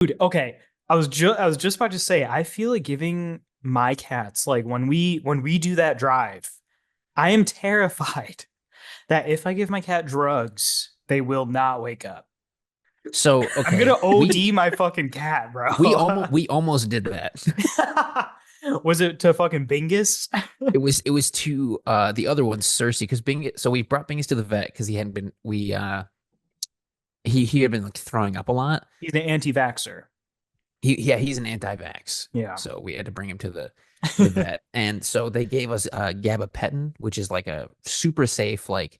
Dude, okay. I was just about to say, I feel like giving my cats, like when we do that drive, I am terrified that if I give my cat drugs, they will not wake up. So I'm gonna okay, OD my fucking cat, bro. we almost did that. Was it to fucking Bingus? It was to the other one, Cersei, because Bingus. So we brought Bingus to the vet because he hadn't been we he had been like throwing up a lot. He's an anti-vaxxer. He's an anti-vax, Yeah. so we had to bring him to the vet. And so they gave us gabapentin, which is like a super safe, like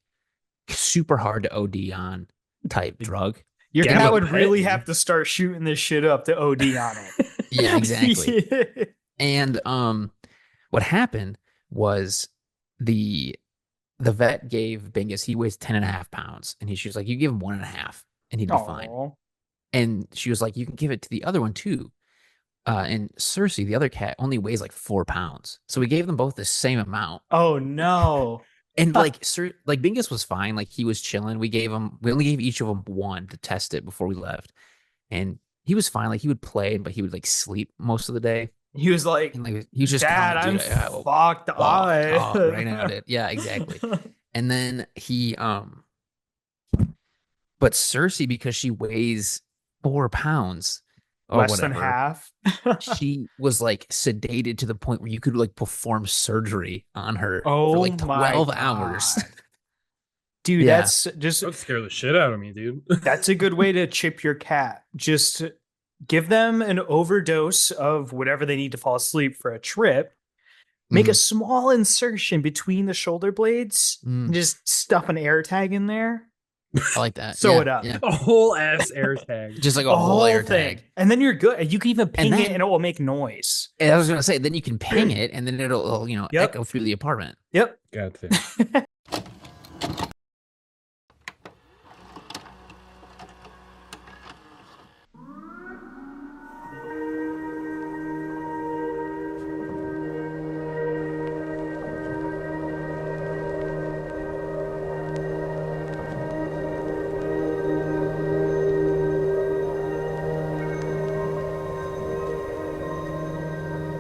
super hard to OD on type drug. Your cat would really Gabapentin. have to start shooting this shit up to OD on Yeah, exactly. it. And what happened was the the vet gave Bingus, he weighs 10.5 pounds. And she was like, you give him 1.5 and he'd be fine. Oh. And she was like, you can give it to the other one too. And Cersei, the other cat, only weighs like 4 pounds. So we gave them both the same amount. Oh no. And like like Bingus was fine, like he was chilling. We only gave each of them one to test it before we left. And he was fine. Like he would play, but he would like sleep most of the day. He was like, And like he was just Dad, calm, I'm dude. I will fucked fucked up up. right now, dude. Yeah, exactly. And then but Cersei, because she weighs 4 pounds or Less than whatever, half. she was like sedated to the point where you could like perform surgery on her for Oh like my 12 hours. God. Dude, Yeah. that's just That would scare the shit out of me, dude. that's a good way to chip your cat. Just give them an overdose of whatever they need to fall asleep for a trip. Make a Mhm. small insertion between the shoulder blades and Mm, just stuff an air tag in there. I like that. Sew Yeah, it up. yeah. A whole ass air tag. Just like A a whole whole air thing. tag. And then you're good. You can even ping it then- and it will make noise. And I was gonna say, then you can ping it, and then it'll Yep. echo through the apartment. Yep. God damn.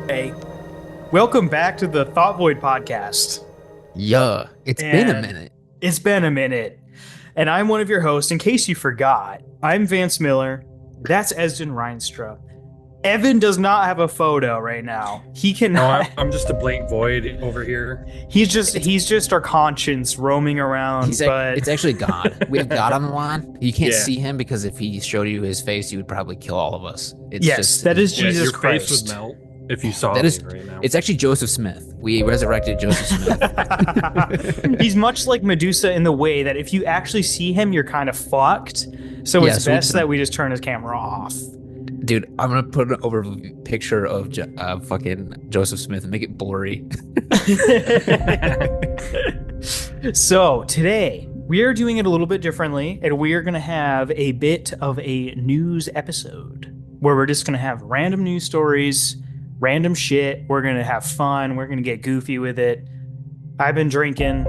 Hey, welcome back to the Thought Void podcast. Yeah, it's been a And- minute. It's been a minute, and I'm one of your hosts. In case you forgot, I'm Vance Miller. That's Esden Reinstra. Evan does not have a photo right now. He No, cannot. I'm just a blank void over here. he's just our conscience roaming around. It's actually God. We have God on the line. You can't Yeah. see him because if he showed you his face, he would probably kill all of us. It's Yes, just, that is Yeah, Jesus your Christ. face would melt if you saw That me is- right now. It's actually Joseph Smith. We resurrected Joseph Smith. He's much like Medusa in the way that if you actually see him, you're kind of fucked. So Yeah, it's so we best can- that we just turn his camera off. Dude, I'm gonna put an overview picture of fucking Joseph Smith and make it blurry. So today we are doing it a little bit differently, and we are going to have a bit of a news episode where we're just going to have random news stories, random shit. We're going to have fun. We're going to get goofy with it. I've been drinking.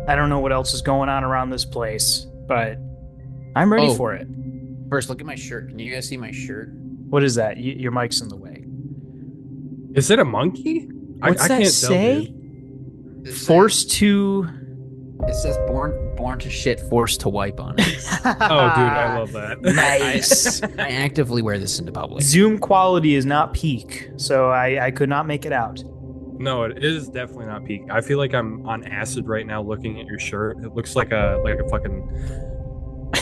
I don't know what else is going on around this place, but I'm ready Oh. for it. First, look at my shirt. Can you guys see my shirt? What is that? Your mic's in the way. Is it a monkey? What's I that can't say? tell, dude. Forced to. It says born to shit, forced to wipe on it. Oh, dude, I love that. Nice. I actively wear this into public. Zoom quality is not peak, so I could not make it out. No, it is definitely not peak. I feel like I'm on acid right now looking at your shirt. It looks like a fucking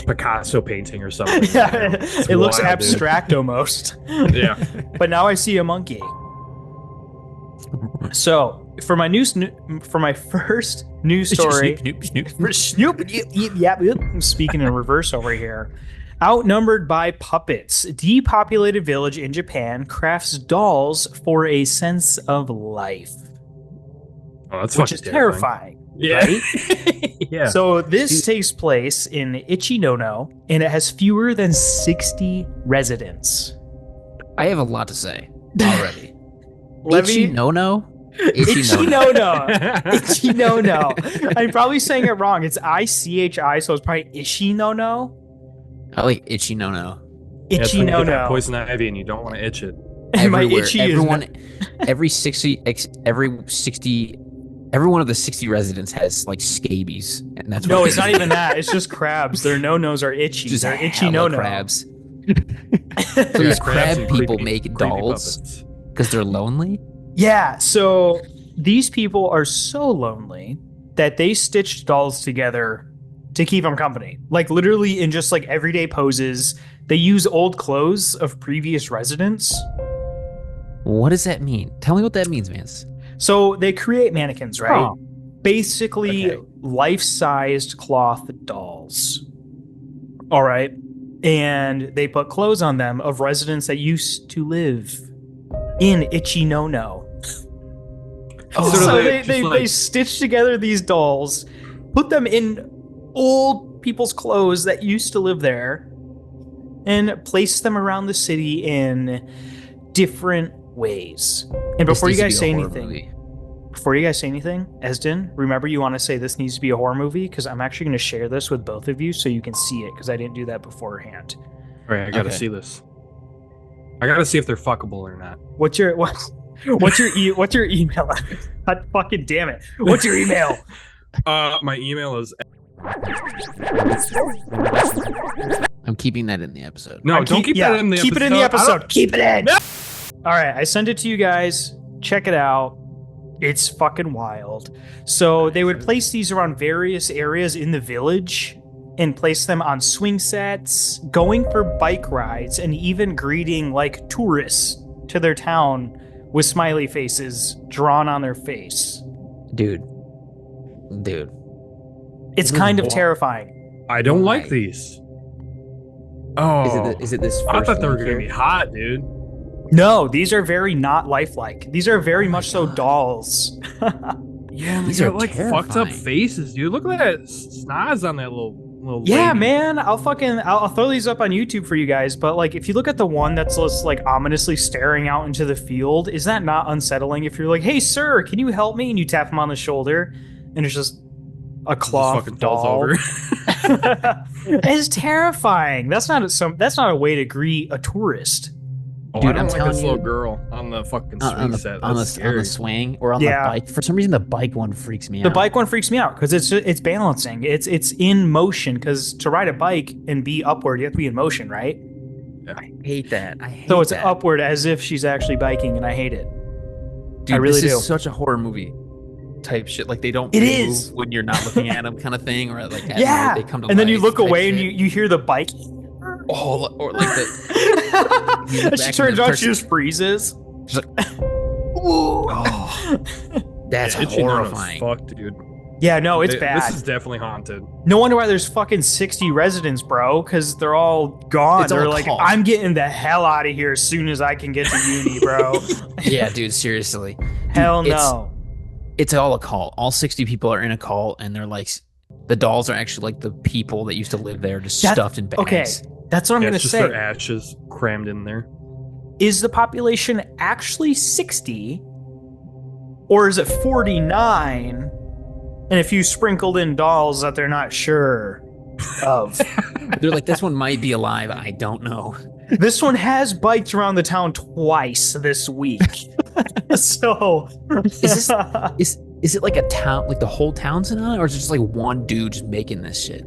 Picasso painting or something. It looks wild, dude. abstract almost. Yeah. But now I see a monkey. So for my first news story, Snoop, snoop, snoop. for Snoop, I'm speaking in reverse over here. Outnumbered by puppets, depopulated village in Japan crafts dolls for a sense of life, Oh, that's which fucking is terrifying. Yeah. Right? Yeah. So this takes place in Ichinono, and it has fewer than 60 residents. I have a lot to say already. Levy, Itchy no no. Itchy no no. Ichinono. Ichinono. I'm probably saying it wrong. It's ICHI, so it's probably Ishinono. I like itchy no no. That's Itchy when you no get that no. poison ivy and you don't want to itch it. And my Everywhere, itchy everyone, is every 60, every one of the 60 residents has like scabies, and that's no, what it's not even that. It's just crabs. Their no-nos are itchy. just They're itchy hella no-no. crabs. Yeah, These crabs crab and people creepy- make creepy dolls puppets. because they're lonely. Yeah, so these people are so lonely that they stitched dolls together to keep them company. Like literally in just like everyday poses. They use old clothes of previous residents. What does that mean? Tell me what that means, Vance. So they create mannequins, right? Oh. Basically Okay. life-sized cloth dolls. All right. And they put clothes on them of residents that used to live in Itchy No No. So So do they, just they, like- they stitch together these dolls, put them in old people's clothes that used to live there, and place them around the city in different ways. And This before you needs to guys be a say horror anything, movie. Esden, remember you want to say this needs to be a horror movie? Because I'm actually going to share this with both of you so you can see it, because I didn't do that beforehand. All right, I gotta Okay. see this. I gotta see if they're fuckable or not. What's your email? God fucking damn it! What's your email? My email is I'm keeping that in the episode. no. Don't keep that in the keep episode. it in the I don't- episode. Keep it in. All right, I sent it to you guys. Check it out. It's fucking wild. So they would place these around various areas in the village and place them on swing sets, going for bike rides, and even greeting like tourists to their town with smiley faces drawn on their face. Dude. It's kind of Wha- terrifying. I don't like Why? these. Oh, Is it this? I first thought they were link gonna be here? hot, dude. No, these are very not lifelike. These are very Oh my much so God. dolls. Yeah, and These they are got like fucked up terrifying. faces, dude. Look at that snoz on that little. Yeah, lady. man. I'll throw these up on YouTube for you guys. But like, if you look at the one that's just like ominously staring out into the field, is that not unsettling? If you're like, "Hey, sir, can you help me?" and you tap him on the shoulder, and it's just a Just cloth fucking doll. falls over. It's terrifying. That's not a way to greet a tourist. Oh, Dude, I don't I'm like telling this you- little girl on the fucking swing on set. on That's the scary. swing or on Yeah. the bike. For some reason, the bike one freaks me The out. bike one freaks me out because it's balancing. It's in motion, because to ride a bike and be upward, you have to be in motion, right? I hate that. I hate So it's that. upward as if she's actually biking, and I hate it. Dude, I really this do. is such a horror movie type shit. Like they don't It move is. when you're not looking at them, kind of thing, or like Yeah, they come to and then you life look type away and shit. you hear the bike. Oh, or like the You look And she back turns and the out, she person- just freezes. She's like, Ooh. that's Yeah, itchy Nano's horrifying. fucked, dude. Yeah, no, it's This bad. is definitely haunted. No wonder why there's fucking 60 residents, bro, because they're all gone. It's all They're a like, cult. I'm getting the hell out of here as soon as I can get to uni, bro. Yeah, dude, seriously. Hell it's- no. It's all a cult. All 60 people are in a cult, and they're like, the dolls are actually like the people that used to live there, just That- stuffed in bags. Okay, that's what I'm Yeah, going it's to just their say. ashes crammed in there. Is the population actually 60, or is it 49? And if you sprinkled in dolls that they're not sure of. They're like, this one might be alive. I don't know. This one has biked around the town twice this week. So Is this- Is it like a town, like the whole town's in on it, or is it just like one dude just making this shit?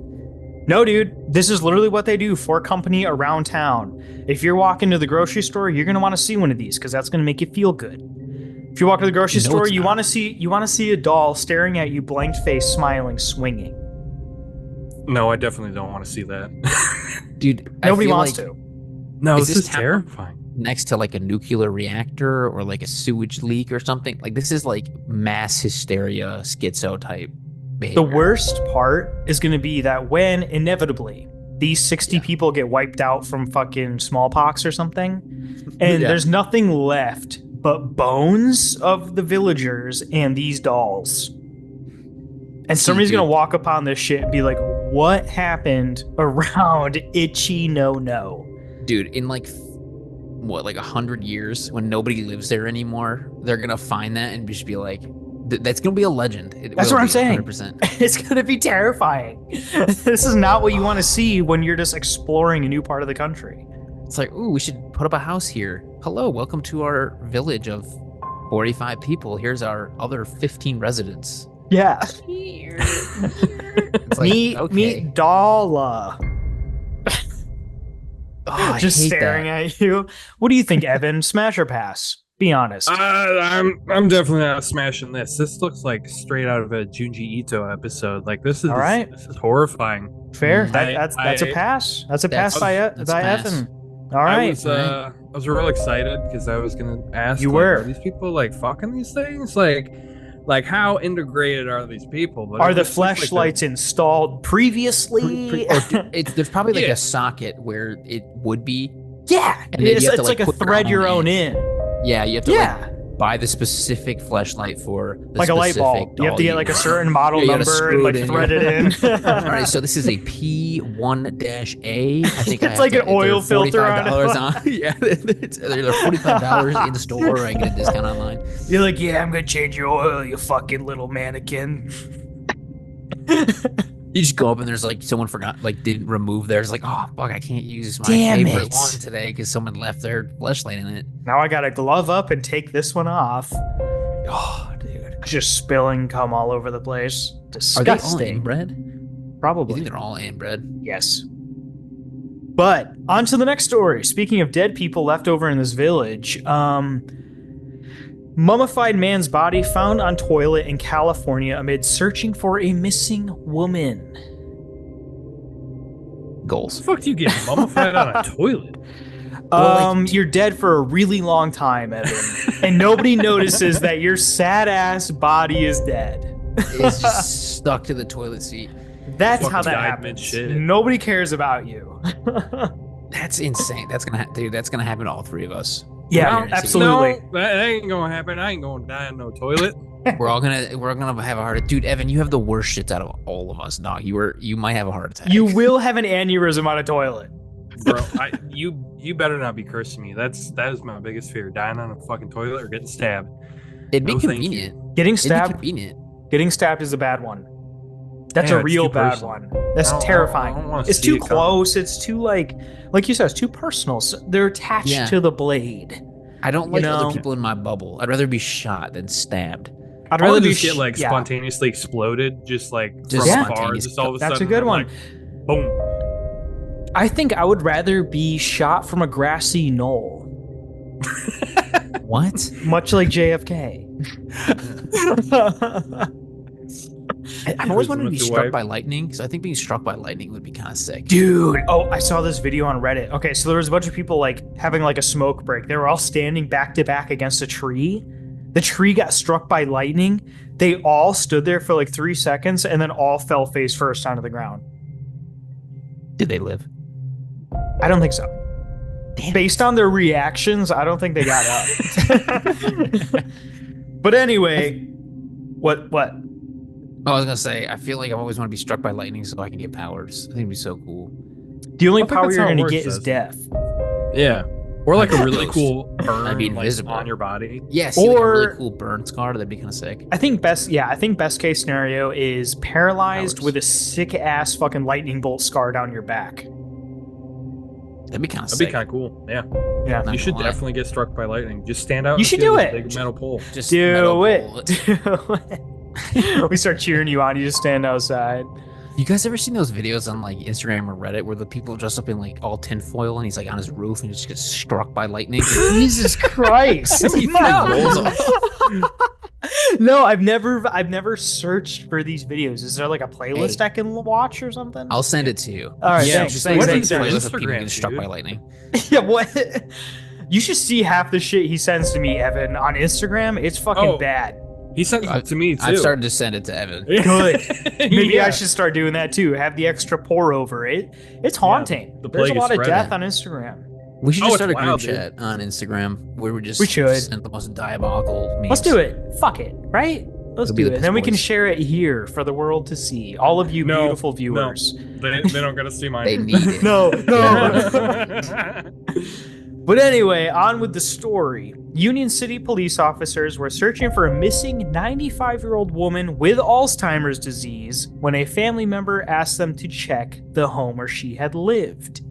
No, dude. This is literally what they do for company around town. If you're walking to the grocery store, you're gonna want to see one of these because that's gonna make you feel good. If you walk to the grocery No, store, it's you not. want to see a doll staring at you, blank face, smiling, swinging. No, I definitely don't want to see that. Dude, Nobody I feel wants like to. No, Is this this is town- terrifying. next to like a nuclear reactor or like a sewage leak or something. Like this is like mass hysteria, schizo type behavior. The worst part is going to be that when inevitably these 60 people get wiped out from fucking smallpox or something, and Yeah. there's nothing left but bones of the villagers and these dolls. And somebody's dude. going to walk upon this shit and be like, what happened around Itchy No No? Dude, in like what, like 100 years when nobody lives there anymore, they're gonna find that and just be like, that's gonna be a legend. It That's will what I'm be, saying. 100%. It's going to be terrifying. This is not what you want to see when you're just exploring a new part of the country. It's like, ooh, we should put up a house here. Hello, welcome to our village of 45 people. Here's our other 15 residents. Yeah. It's like, meet okay. Dala. Oh, I Just hate staring that. at you. What do you think, Evan? Smash or pass? Be honest. I'm definitely not smashing this. This looks like straight out of a Junji Ito episode. Like this is All right. this is horrifying. Fair. Mm, That's a pass. That's a pass by that's a pass. Evan. All right. I was real excited because I was gonna ask. You like, were. Are these people like fucking these things? Like how integrated are these people? But Are it the just looks like fleshlights installed previously? There's probably like Yeah. a socket where it would be. Yeah. And then you It's have to, like a put thread your own in. Yeah, you have to Yeah. buy the specific fleshlight for the Like a light specific bulb. You have to doll get like a certain model Yeah, you gotta number and screw like it in. thread it in. All right, so this is a P1-A. I think It's like an oil filter on it. $45 on. Yeah, they're $45 in store. I get a discount online. You're like, yeah, I'm gonna change your oil, you fucking little mannequin. You just go up and there's like someone forgot, like didn't remove theirs. Like, oh fuck, I can't use my Damn favorite it. one today because someone left their fleshlight in it. Now I gotta glove up and take this one off. Oh, dude. Just spilling cum all over the place. Are they all Disgusting. inbred? You Probably. think they're all inbred? Yes. But on to the next story. Speaking of dead people left over in this village, mummified man's body found on toilet in California amid searching for a missing woman. Goals. the fuck do you get mummified on a toilet? You're dead for a really long time, Evan, and nobody notices that your sad ass body is dead. It's just stuck to the toilet seat. That's Fucking how that died happens. mid-shit. Nobody cares about you. That's insane. That's gonna, dude. That's gonna happen to all three of us. Yeah, No, absolutely. No, that ain't gonna happen. I ain't gonna die in no toilet. We're gonna have a heart attack. Dude, Evan, you have the worst shits out of all of us, dog. You might have a heart attack. You will have an aneurysm on a toilet. Bro, you better not be cursing me. That is my biggest fear: dying on a fucking toilet or getting stabbed. It'd be No, thank you. convenient. Getting It'd be stabbed. convenient. Getting stabbed is a bad one. That's Yeah, a it's real too bad personal. one. That's I don't terrifying. wanna It's see too it coming. close. It's too like you said, it's too personal. So they're attached Yeah. to the blade. I don't like know- other people in my bubble. I'd rather be shot than stabbed. I'd Or rather be just get like yeah. spontaneously exploded, just like Just from afar, spontaneous. just all of a That's a sudden. good I'm one. like, boom. I think I would rather be shot from a grassy knoll, What? much like JFK. I've always wanted to be With your struck wife. by lightning, so I think being struck by lightning would be kind of sick. Dude, oh, I saw this video on Reddit. Okay, so there was a bunch of people like having like a smoke break. They were all standing back to back against a tree. The tree got struck by lightning. They all stood there for like 3 seconds and then all fell face first onto the ground. Did they live? I don't think so. Damn. Based on their reactions, I don't think they got up. But anyway, what? I was gonna say, I feel like I always want to be struck by lightning so I can get powers. I think it'd be so cool. The only I think power that's you're how it going to works, get is Des. death. Yeah. Or like a really Ghost. cool burn I'd be like, invisible. on your body. Yeah, see like a Or- really cool burn scar. That'd be kind of sick. I think best case scenario is paralyzed Powers. with a sick ass fucking lightning bolt scar down your back. That'd be kind of That'd sick. be kind of cool. Yeah. Yeah. Not You should gonna lie. definitely get struck by lightning. Just stand out. You and should feel do this it. Big metal pole. Just Do metal it. bullet. Do it. We start cheering you on. You just stand outside. You guys ever seen those videos on like Instagram or Reddit where the people dress up in like all tinfoil and he's like on his roof and he just gets struck by lightning? Jesus Christ! He rolls off. No, I've never searched for these videos. Is there like a playlist Hey. I can watch or something? I'll send it to you. All right, Yeah, thanks, Just thanks, like thanks, a thanks. playlist of people Instagram, getting struck dude. by lightning. Yeah, what? You should see half the shit he sends to me, Evan, on Instagram. It's fucking Oh. bad. He sent it to me too. I've started to send it to Evan. Good. Maybe Yeah. I should start doing that too. Have the extra pour over it. It's haunting. the There's a plague is lot of spreading. death on Instagram. We should Oh, just it's start a group wild, dude. chat on Instagram where we just We should. send the most diabolical memes. Let's do it. Fuck it. Right? Let's It'll be do the it. Then we Piss can Boys. share it here for the world to see. All of you No, beautiful viewers. They don't gotta see mine. They need it. No, no. Yeah. But anyway, on with the story. Union City police officers were searching for a missing 95-year-old woman with Alzheimer's disease when a family member asked them to check the home where she had lived.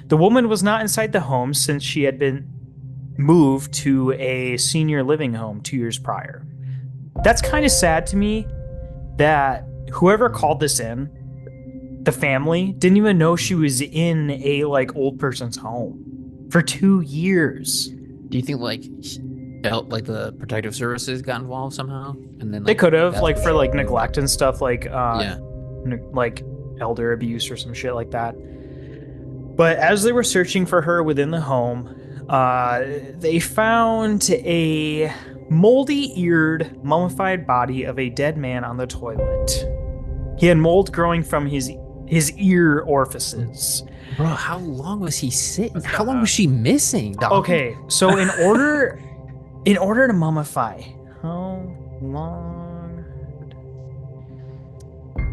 The woman was not inside the home since she had been moved to a senior living home 2 years prior. That's kind of sad to me that whoever called this in, the family, didn't even know she was in a like old person's home for 2 years. Do you think like the protective services got involved somehow? And then They could have that's like what for she- like neglect and stuff, like Yeah. like elder abuse or some shit like that. But as they were searching for her within the home, they found a moldy-eared, mummified body of a dead man on the toilet. He had mold growing from his ear orifices. Bro, how long was he sitting? How long was she missing, dog? Okay, so in order to mummify, how long?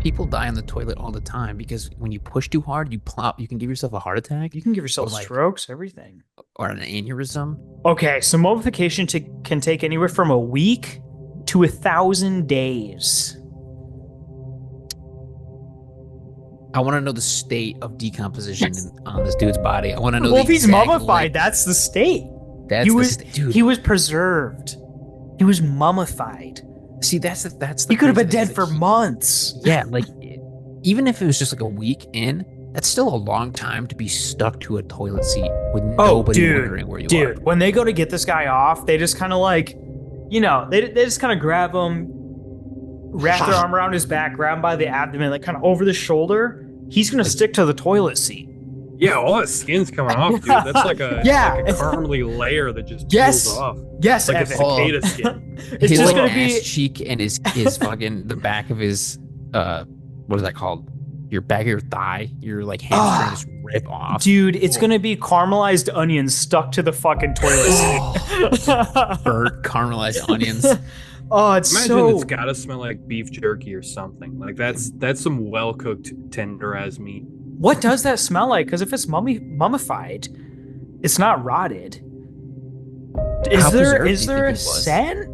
People die on the toilet all the time because when you push too hard, you can give yourself a heart attack You can give yourself Or, like- strokes, everything. or an aneurysm. Okay, so mummification can take anywhere from a week to 1,000 days. I want to know the state of decomposition on this dude's body. I want to know. Well, the if he's exact mummified, length. that's the state. That's he the was dude. he was preserved. He was mummified. See, that's the. He could have been crazy thing dead is for that he- months. Yeah, like even if it was just like a week in, that's still a long time to be stuck to a toilet seat with nobody wondering where you are. Dude, when they go to get this guy off, they just kind of like, they just kind of grab him, wrap their arm around his back, grab him by the abdomen, like kind of over the shoulder. He's gonna stick to the toilet seat. Yeah, all that skin's coming off, dude. That's like a Yeah. like a caramely layer that just Yes. peels off. Yes, Like a Evan. cicada skin. It's his just like gonna ass be. cheek and his fucking the back of his what is that called? Your back of your thigh, your like hamstring just rip off. Dude, it's gonna be caramelized onions stuck to the fucking toilet seat. Burnt caramelized onions. Oh, it's Imagine so. it's gotta smell like beef jerky or something. Like that's some well cooked tender as meat. What does that smell like? Because if it's mummified, it's not rotted. Is How there preserved do you is there think a it was? scent?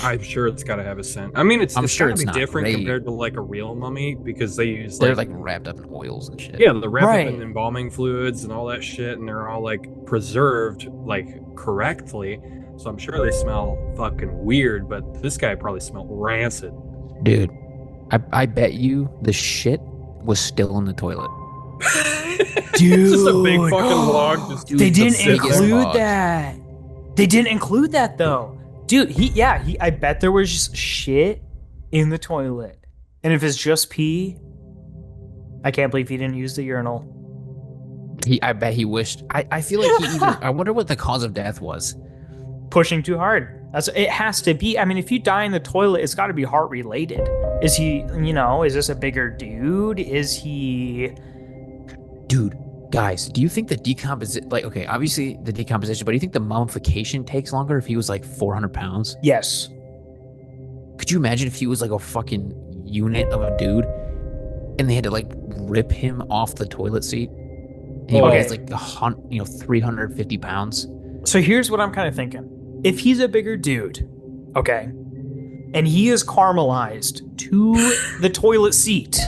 I'm sure it's gotta have a scent. I mean, it's I'm sure gotta it's be not different great. compared to like a real mummy because they use They're like wrapped up in oils and shit. yeah, the wrap Right. up in embalming fluids and all that shit, and they're all like preserved like correctly. So I'm sure they smell fucking weird, but this guy probably smelled rancid. Dude, I bet you the shit was still in the toilet. Dude. Just a big fucking log. Just They didn't sitting there. biggest include log. that. They didn't include that though. Dude, I bet there was just shit in the toilet. And if it's just pee, I can't believe he didn't use the urinal. I bet he wished. I feel like he even. I wonder what the cause of death was. Pushing too hard. It has to be. I mean, if you die in the toilet, it's got to be heart related. Is he, is this a bigger dude? Is he Dude, guys, do you think the decomposition, like, okay, obviously the decomposition, but do you think the mummification takes longer if he was like 400 pounds? Yes. Could you imagine if he was like a fucking unit of a dude and they had to like rip him off the toilet seat? And he Okay. weighs like 350 pounds. So here's what I'm kind of thinking. If he's a bigger dude, okay, and he is caramelized to the toilet seat,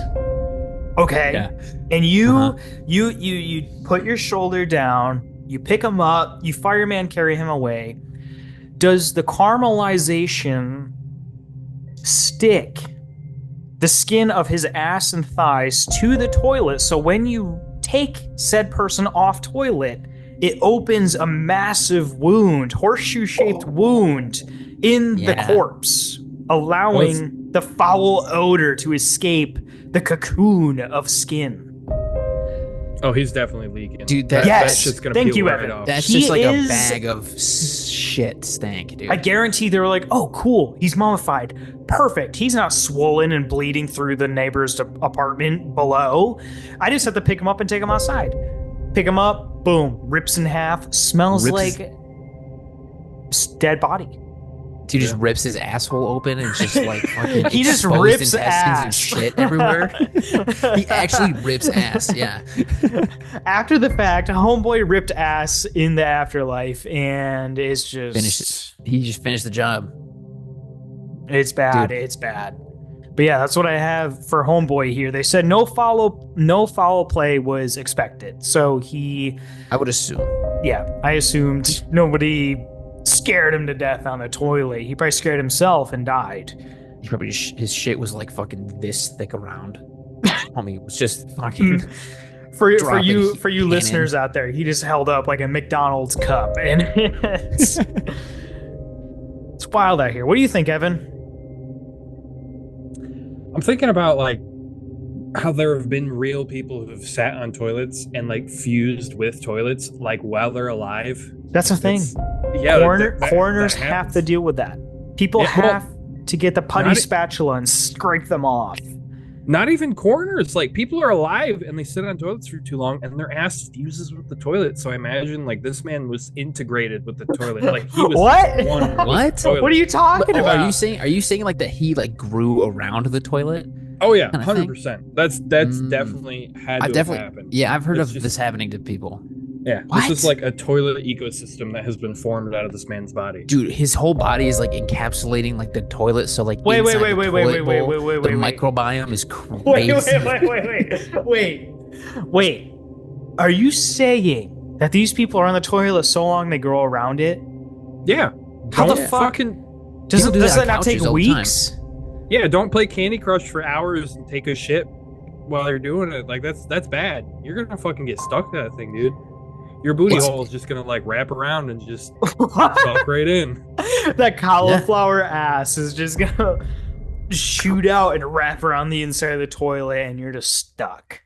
okay, Yeah. and you Uh-huh. you put your shoulder down, you pick him up, you fireman carry him away. Does the caramelization stick the skin of his ass and thighs to the toilet, so when you take said person off toilet, it opens a massive wound, horseshoe-shaped wound in the Yeah. corpse, allowing the foul odor to escape the cocoon of skin. Oh, he's definitely leaking. Dude, that Yes, shit's gonna thank peel you, right Evan. off. That's He just like is- a bag of shit stank, dude. I guarantee they were like, oh, cool, he's mummified. Perfect. He's not swollen and bleeding through the neighbor's apartment below. I just have to pick him up and take him outside. Pick him up, boom, rips in half, smells Rips- like dead body. Dude just rips his asshole open and just like fucking He just exposed rips intestines ass. and shit everywhere. He actually rips ass, yeah. After the fact, homeboy ripped ass in the afterlife, and it's just Finished it. He just finished the job. It's bad. Dude. It's bad. But yeah, that's what I have for Homeboy here. They said no foul play was expected. So I would assume. yeah, I assumed nobody scared him to death on the toilet. He probably scared himself and died. He probably his shit was like fucking this thick around. Homie, it was just fucking. For dropping you cannon. listeners out there, he just held up like a McDonald's cup, and it's wild out here. What do you think, Evan? I'm thinking about like how there have been real people who have sat on toilets and like fused with toilets like while they're alive. That's a thing. Yeah, Coroners that have happens. to deal with that. People Yeah, well, have to get the putty not- spatula and scrape them off. Not even coroners. Like people are alive and they sit on toilets for too long and their ass fuses with the toilet. So I imagine like this man was integrated with the toilet. Like he was What? one with the What? toilet. What are you talking Oh, about? are you saying like that he like grew around the toilet? Oh yeah, Kinda thing? 100%. That's definitely had to I've have definitely happened. yeah, I've heard It's of just- this happening to people. Yeah, What? this is like a toilet ecosystem that has been formed out of this man's body. Dude, his whole body is like encapsulating like the toilet, so like Wait, inside the toilet bowl, wait, the wait. microbiome is crazy. Wait. Are you saying that these people are on the toilet so long they grow around it? Yeah. How the Don't fuck? fucking Does People do that that on not take couches all the time. weeks? yeah, don't play Candy Crush for hours and take a shit while you're doing it. Like that's bad. You're gonna fucking get stuck to that thing, dude. Your booty It's- hole is just gonna like wrap around and just suck right in. That cauliflower ass is just gonna shoot out and wrap around the inside of the toilet, and you're just stuck.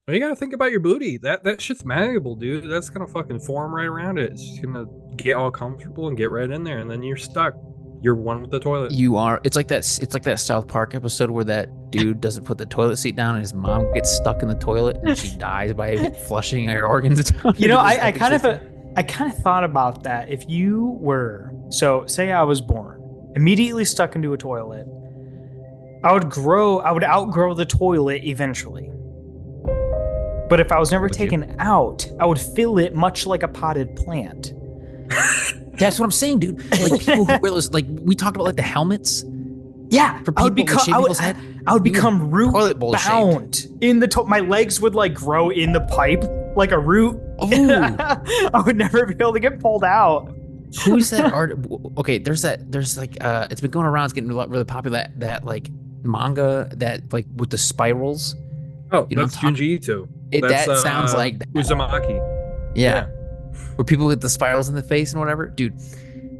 Well, you gotta think about your booty. That shit's malleable, dude. That's gonna fucking form right around it. It's just gonna get all comfortable and get right in there, and then you're stuck. You're one with the toilet. You are. It's like that. It's like that South Park episode where that dude doesn't put the toilet seat down, and his mom gets stuck in the toilet, and she dies by flushing her organs down. You know, into I this kind of system. thought about that. If you were, so say I was born immediately stuck into a toilet, I would outgrow the toilet eventually. But if I was never Would you? taken out, I would fill it much like a potted plant. That's what I'm saying, dude. Like people who wear those, like we talked about, like the helmets. Yeah, For I would people, like, become shave people's head, I would you were become root toilet bowl bound in the my legs would like grow in the pipe like a root. Ooh. I would never be able to get pulled out. Who's that art? Okay, there's like it's been going around. It's getting really popular. That like manga that like with the spirals. Oh, You know that's what I'm Junji Ito. That sounds like that. Uzumaki. Yeah. Where people with the spirals in the face and whatever, dude.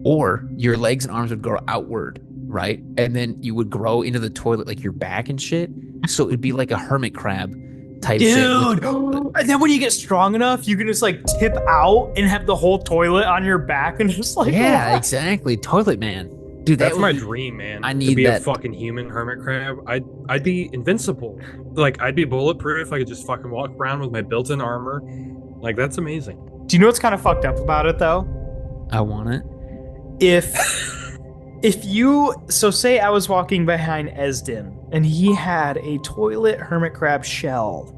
Or your legs and arms would grow outward, right? And then you would grow into the toilet like your back and shit. So it'd be like a hermit crab type shit. Dude, and then when you get strong enough, you can just like tip out and have the whole toilet on your back and just like Yeah, exactly. Toilet man. Dude, That's that my would- dream, man. I to need be a that. fucking human hermit crab. I'd be invincible. Like I'd be bulletproof. I could just fucking walk around with my built-in armor. Like that's amazing. Do you know what's kind of fucked up about it though? I want it. If you say I was walking behind Esden and he had a toilet hermit crab shell,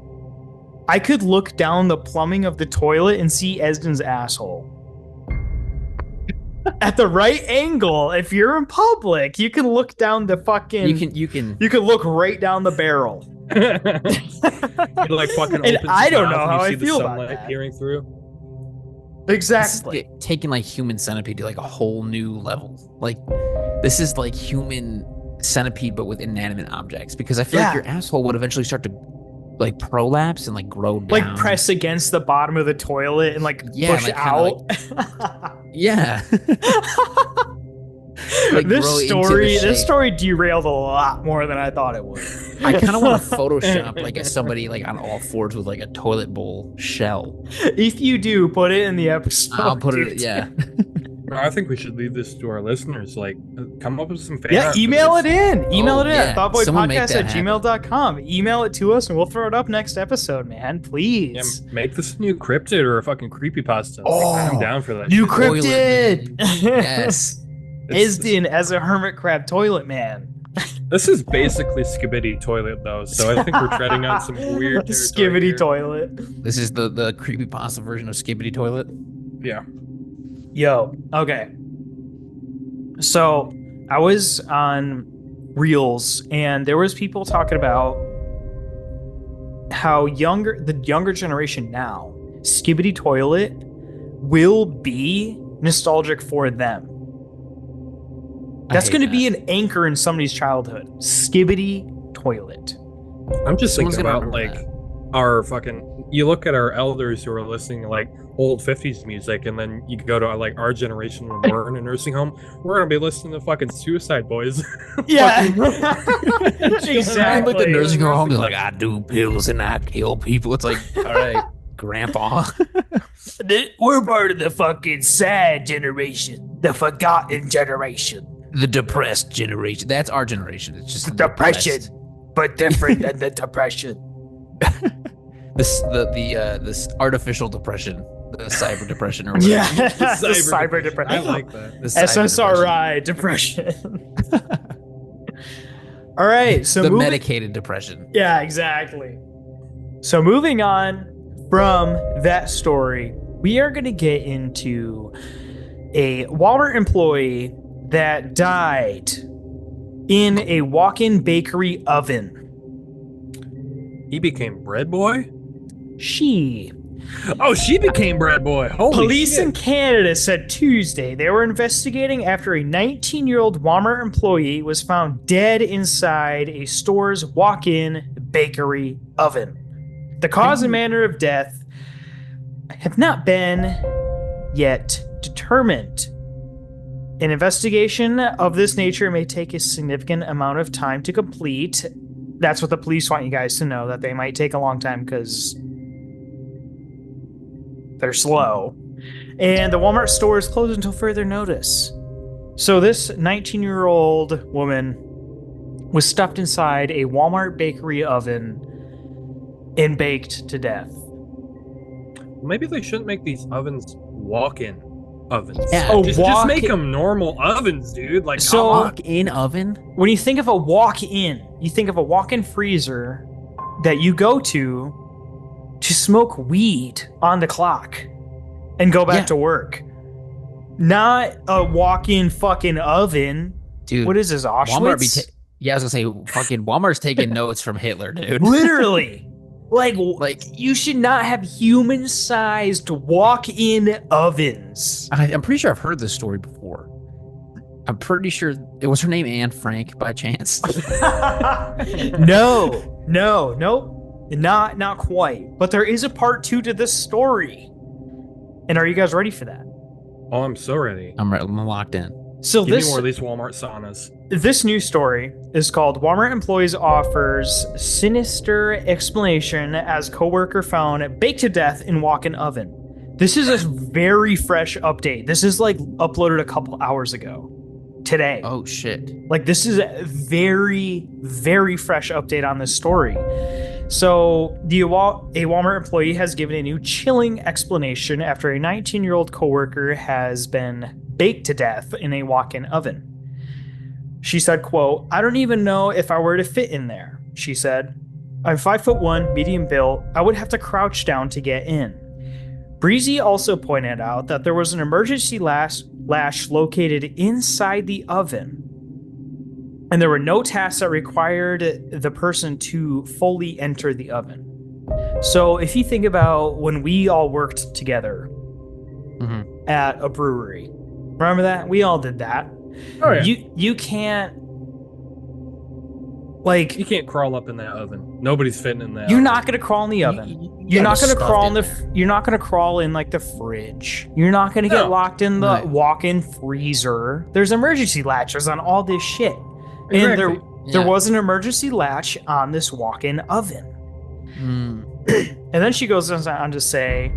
I could look down the plumbing of the toilet and see Esden's asshole. At the right angle, if you're in public, you can look down the fucking You can you can look right down the barrel. You'd like fucking And opens I his don't mouth know and how you I see the feel about sunlight that. peering through. Exactly. This is taking like human centipede to like a whole new level. Like this is like human centipede but with inanimate objects, because I feel Yeah. like your asshole would eventually start to like prolapse and like grow down. Like press against the bottom of the toilet and like Yeah, push like, out. kinda Yeah. Like, this grow into the this shape. story derailed a lot more than I thought it would. I kind of want to Photoshop like somebody like on all fours with like a toilet bowl shell. If you do, put it in the episode. I'll put it. dude. Yeah. No, I think we should leave this to our listeners. Like, come up with some fan Yeah, art for email this. it in. Email Oh, it in yeah. at Someone make thoughtboypodcast that at gmail.com. Email it to us and we'll throw it up next episode, man. Yeah, Please. make this a new cryptid or a fucking creepypasta. Oh, I'm down for that. New shit. Toilet cryptid. Yes. It's- Esden as a hermit crab toilet man. This is basically Skibidi toilet though, so I think we're treading on some weird territory Skivity here. toilet. This is the creepypasta version of Skibbity Toilet. Yeah. Yo, okay. So I was on reels, and there was people talking about how the younger generation now, Skibidi Toilet will be nostalgic for them. That's going to be an anchor in somebody's childhood. Skibidi Toilet. I'm just Someone's thinking gonna about remember like our fucking. You look at our elders who are listening to like old 50s music, and then you go to like our generation when we're in a nursing home, we're gonna be listening to fucking Suicide Boys. Yeah, Exactly. Like the nursing exactly. home, they're like, I do pills and I kill people. It's like, all right, grandpa. We're part of the fucking sad generation, the forgotten generation, The depressed generation. That's our generation. It's just the depression, depressed. but different than the depression. This artificial depression, the cyber depression or whatever. Yeah, the cyber depression. I like that. The cyber SSRI depression. All right, so the moving- medicated depression. Yeah, exactly. So moving on from that story, we are going to get into a Walmart employee that died in a walk-in bakery oven. He became bread boy. She Oh, she became bread boy. Holy Police shit. in Canada said Tuesday they were investigating after a 19-year-old Walmart employee was found dead inside a store's walk-in bakery oven. The cause and manner of death have not been yet determined. An investigation of this nature may take a significant amount of time to complete. That's what the police want you guys to know, that they might take a long time because they're slow. And the Walmart store is closed until further notice. So this 19-year-old woman was stuffed inside a Walmart bakery oven and baked to death. Maybe they shouldn't make these ovens walk-in ovens. Yeah. Oh, Just make them normal ovens, dude. Like, So- come on. Walk-in oven? When you think of a walk-in, you think of a walk-in freezer that you go to smoke weed on the clock and go back Yeah. to work. Not a walk-in fucking oven. Dude, What is this, Walmart be Auschwitz? yeah, I was gonna say fucking Walmart's taking notes from Hitler, dude. Literally. Like, Like- you should not have human-sized walk-in ovens. I'm pretty sure I've heard this story before. I'm pretty sure it was her name Anne Frank by chance. No, nope. Not quite. But there is a part 2 to this story. And are you guys ready for that? Oh, I'm so ready. I'm locked in. So Give me this more of these Walmart saunas. This news story is called Walmart Employees Offers Sinister Explanation as Coworker Found Baked to Death in Walk-in Oven. This is a very fresh update. This is like uploaded a couple hours ago. Today. Oh shit. Like, this is a very, very fresh update on this story. So, a Walmart employee has given a new chilling explanation after a 19-year-old coworker has been baked to death in a walk-in oven. She said, quote, "I don't even know if I were to fit in there," she said. "I'm 5'1", medium built. I would have to crouch down to get in." Breezy also pointed out that there was an emergency lash located inside the oven, and there were no tasks that required the person to fully enter the oven. So if you think about when we all worked together Mhm. at a brewery, remember that? We all did that. Oh, yeah. You can't, like, You can't crawl up in that oven. Nobody's fitting in that. you're oven. not gonna crawl in the oven. You're gotta not gonna stuff crawl in in the. there. You're not gonna crawl in like the fridge. You're not gonna get No. locked in the Right. walk-in freezer. There's emergency latches on all this shit, and there Yeah. was an emergency latch on this walk-in oven. Mm. And then she goes on to say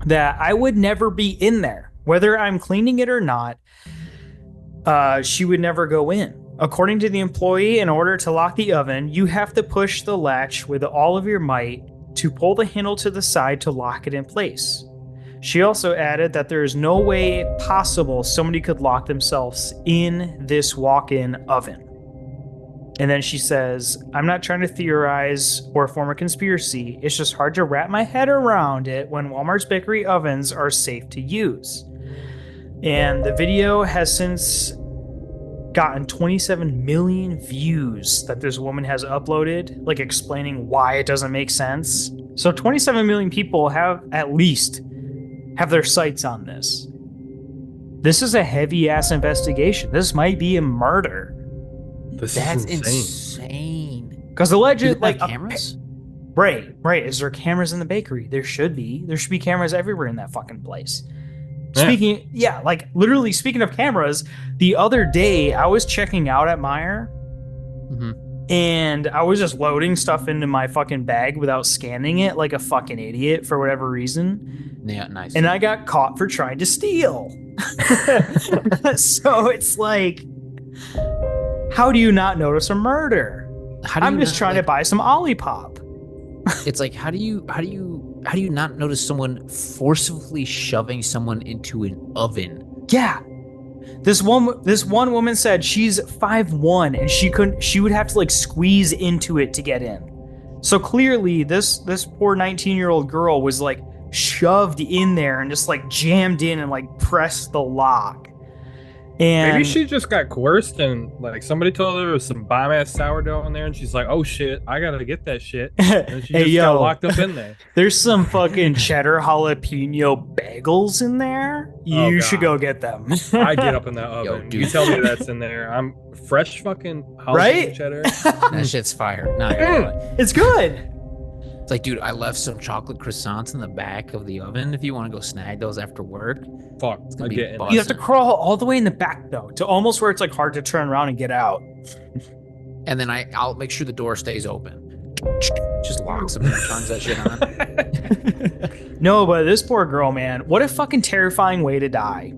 that I would never be in there, whether I'm cleaning it or not. She would never go in. According to the employee, in order to lock the oven, you have to push the latch with all of your might to pull the handle to the side to lock it in place. She also added that there is no way possible somebody could lock themselves in this walk-in oven. And then she says, "I'm not trying to theorize or form a conspiracy. It's just hard to wrap my head around it when Walmart's bakery ovens are safe to use." And the video has since gotten 27 million views that this woman has uploaded, like explaining why it doesn't make sense. So 27 million people have at least have their sights on this. This is a heavy ass investigation. This might be a murder. That's insane. Because alleged, like cameras. Right. Is there cameras in the bakery? There should be. There should be cameras everywhere in that fucking place. Like literally speaking of cameras, the other day I was checking out at Meijer and I was just loading stuff into my fucking bag without scanning it like a fucking idiot for whatever reason. Yeah, nice. And I got caught for trying to steal. So it's like, how do you not notice a murder? I'm just trying to buy some Olipop. It's like, how do you not notice someone forcibly shoving someone into an oven? Yeah. This one woman said she's 5'1" and she would have to like squeeze into it to get in. So clearly this poor 19-year-old girl was like shoved in there and just like jammed in and like pressed the lock. And maybe she just got coerced and like somebody told her there was some bomb ass sourdough in there and she's like, oh shit, I gotta get that shit. And she just got locked up in there. There's some fucking cheddar jalapeno bagels in there. You should go get them. I get up in that oven. Yo, dude. You tell me that's in there. I'm fresh fucking jalapeno Right? cheddar. That shit's fire. It's good. It's like, dude, I left some chocolate croissants in the back of the oven. If you want to go snag those after work, Fuck, gonna I be get in. buzzing. You have to crawl all the way in the back though, to almost where it's like hard to turn around and get out. and then I'll make sure the door stays open. Just locks them and turns that shit on. No, but this poor girl, man, what a fucking terrifying way to die.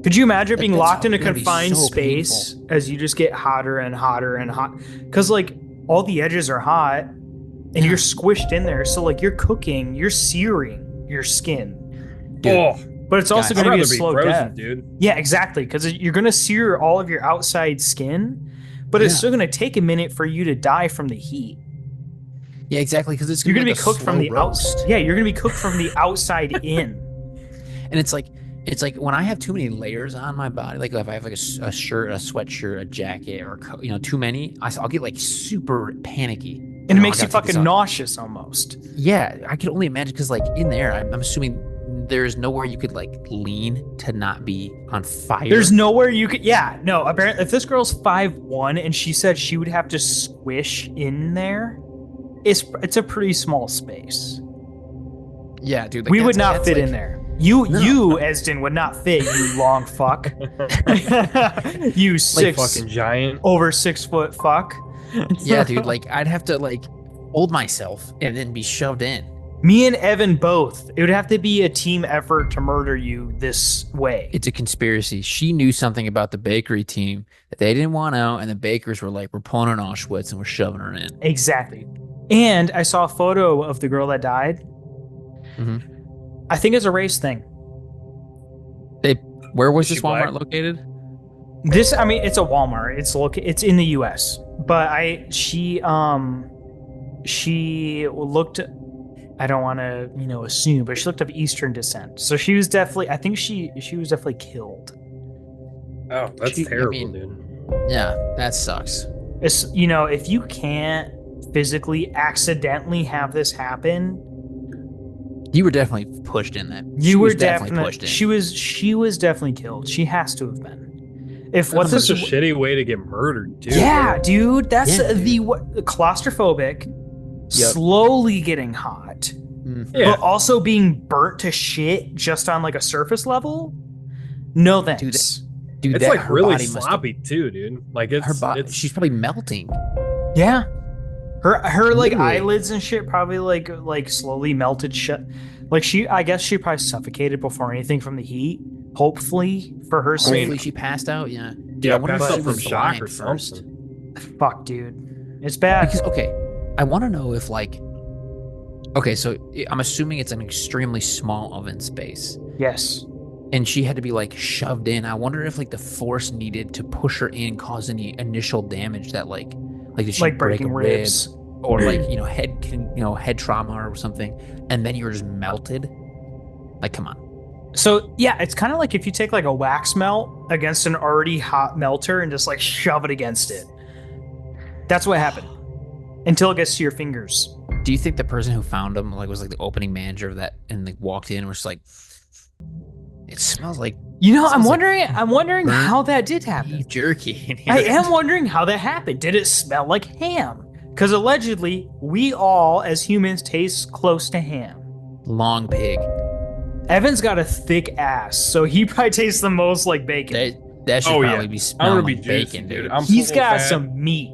Could you imagine being That's locked in a gonna be confined so space as you just get hotter and hotter and hot? Because like all the edges are hot and you're squished in there. So like you're cooking, you're searing your skin. Dude, Oh, But it's also Guys, going to be a I'd rather slow frozen, death. dude. Yeah, exactly. Because you're going to sear all of your outside skin, but it's Yeah. still going to take a minute for you to die from the heat. yeah, exactly. Because it's You're gonna going to be cooked from the roast. outside. Yeah, you're going to be cooked from the outside in. And it's like when I have too many layers on my body, like if I have like a shirt, a sweatshirt, a jacket, or too many, I'll get like super panicky. And it makes you fucking nauseous almost. Yeah, I can only imagine because like in there, I'm assuming there's nowhere you could like lean to not be on fire. There's nowhere you could. Yeah, no. Apparently, if this girl's 5'1" and she said she would have to squish in there, it's a pretty small space. Yeah, dude. Like We would not that's fit like- in there. You, Esden, would not fit. You long fuck. You Like fucking giant. over 6 foot fuck. Yeah, dude. Like I'd have to like hold myself and then be shoved in. Me and Evan both. It would have to be a team effort to murder you this way. It's a conspiracy. She knew something about the bakery team that they didn't want out, and the bakers were like, "We're pulling an Auschwitz and we're shoving her in." Exactly. And I saw a photo of the girl that died. Mhm. I think it's a race thing. Where was Is this she black? Walmart located? It's a Walmart. It's in the U.S. But she looked. I don't want to assume, but she looked of Eastern descent. So she was definitely. I think she was definitely killed. Oh, that's I terrible, mean- dude. Yeah, that sucks. It's if you can't physically accidentally have this happen, You were definitely pushed in that. you She were was definitely pushed in. she was definitely killed. She has to have been. If what That's this such a shitty way to get murdered, dude. yeah, dude, that's Yeah, dude. the claustrophobic, slowly getting hot, Yeah. but also being burnt to shit just on like a surface level. No thanks. Dude, It's that, like her really body must have- sloppy too, dude. Like it's Her body, it's she's probably melting. Yeah, her like Literally. eyelids and shit probably like slowly melted shut. Like I guess she probably suffocated before anything from the heat. Hopefully for her sake. Hopefully she passed out. Yeah. Dude, yeah, I wonder if passed she out from was shock blind or first. something. Fuck, dude, it's bad. Because okay, I want to know if like, okay, so I'm assuming it's an extremely small oven space, Yes. and she had to be like shoved in. I wonder if like the force needed to push her in caused any initial damage that like did she Like break breaking a rib ribs. or like head trauma or something, and then you were just melted. Like, come on. So yeah, it's kind of like if you take like a wax melt against an already hot melter and just like shove it against it. That's what happened until it gets to your fingers. Do you think the person who found him like was like the opening manager of that and like walked in and was just like, it smells like You know, Sounds I'm wondering burnt how that did happen. beef jerky in here? I am wondering how that happened. Did it smell like ham? Because allegedly, we all as humans taste close to ham. Long pig. Evan's got a thick ass, so he probably tastes the most like bacon. That should Oh, yeah. probably be I'm smelling gonna be like juicy, bacon, dude. dude. I'm He's full got fat. some meat.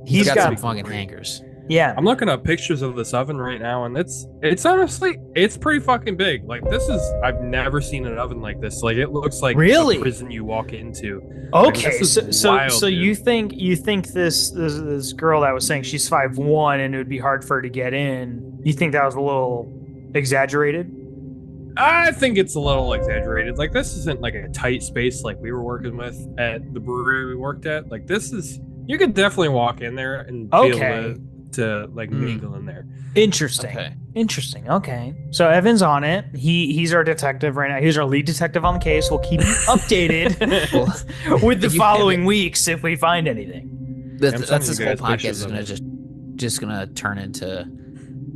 He's got some some fucking great. hankers. Yeah. I'm looking up pictures of this oven right now, and it's honestly it's pretty fucking big. Like this is I've never seen an oven like this. Like it looks like Really? the prison you walk into. Like, Okay, this is so wild, dude. you think this girl that was saying she's 5'1" and it would be hard for her to get in. You think that was a little exaggerated? I think it's a little exaggerated. Like this isn't like a tight space like we were working with at the brewery we worked at. Like this is you could definitely walk in there and be Okay. able to like mingle in there. Interesting. Okay. Interesting. Okay. So Evan's on it. He's our detective right now. He's our lead detective on the case. We'll keep you updated with the if you following haven't- weeks if we find anything. I'm That's sending this you whole guys pictures podcast is of gonna it. just gonna turn into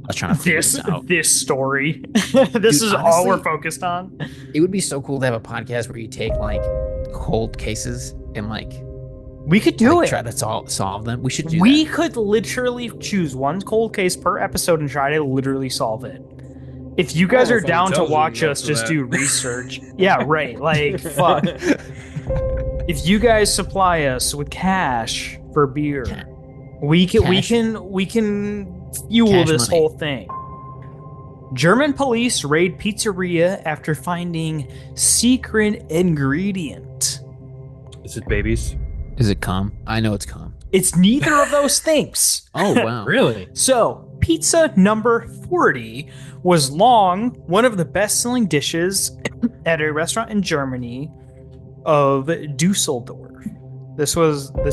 us trying to figure this out. This story. This is all we're honestly- focused on. It would be so cool to have a podcast where you take like cold cases and like, We could do like, it. try to solve them. We should do We that. could literally choose one cold case per episode and try to literally solve it. If you guys Oh, are if down to intelligent watch enough us for just that. do research. Yeah, right. Like, fuck. If you guys supply us with cash for beer, Ca- we can cash. we can fuel Cash this money. whole thing. German police raid pizzeria after finding secret ingredient. Is it babies? Is it cum? I know it's cum. It's neither of those things. Oh wow. Really? So, pizza number 40 was long one of the best-selling dishes at a restaurant in Germany of Dusseldorf. This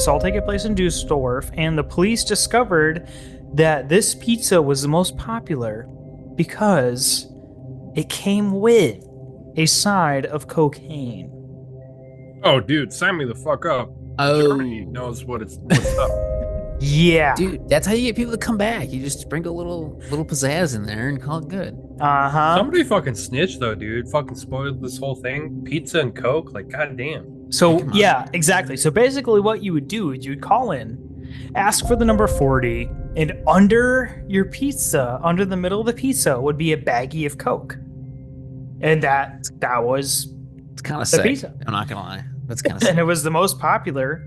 all taking place in Dusseldorf, and the police discovered that this pizza was the most popular because it came with a side of cocaine. Oh, dude, sign me the fuck up. Oh, Germany knows what's up. Yeah. dude, that's how you get people to come back. You just sprinkle a little pizzazz in there and call it good. Uh-huh. Somebody fucking snitched though, dude. Fucking spoiled this whole thing. Pizza and Coke, like goddamn. So Come on. yeah, exactly. So basically what you would do is you would call in, ask for the number 40, and under your pizza, under the middle of the pizza would be a baggie of Coke. And that was It's kind of The sick. pizza. I'm not gonna lie. That's kind of and sick. it was the most popular,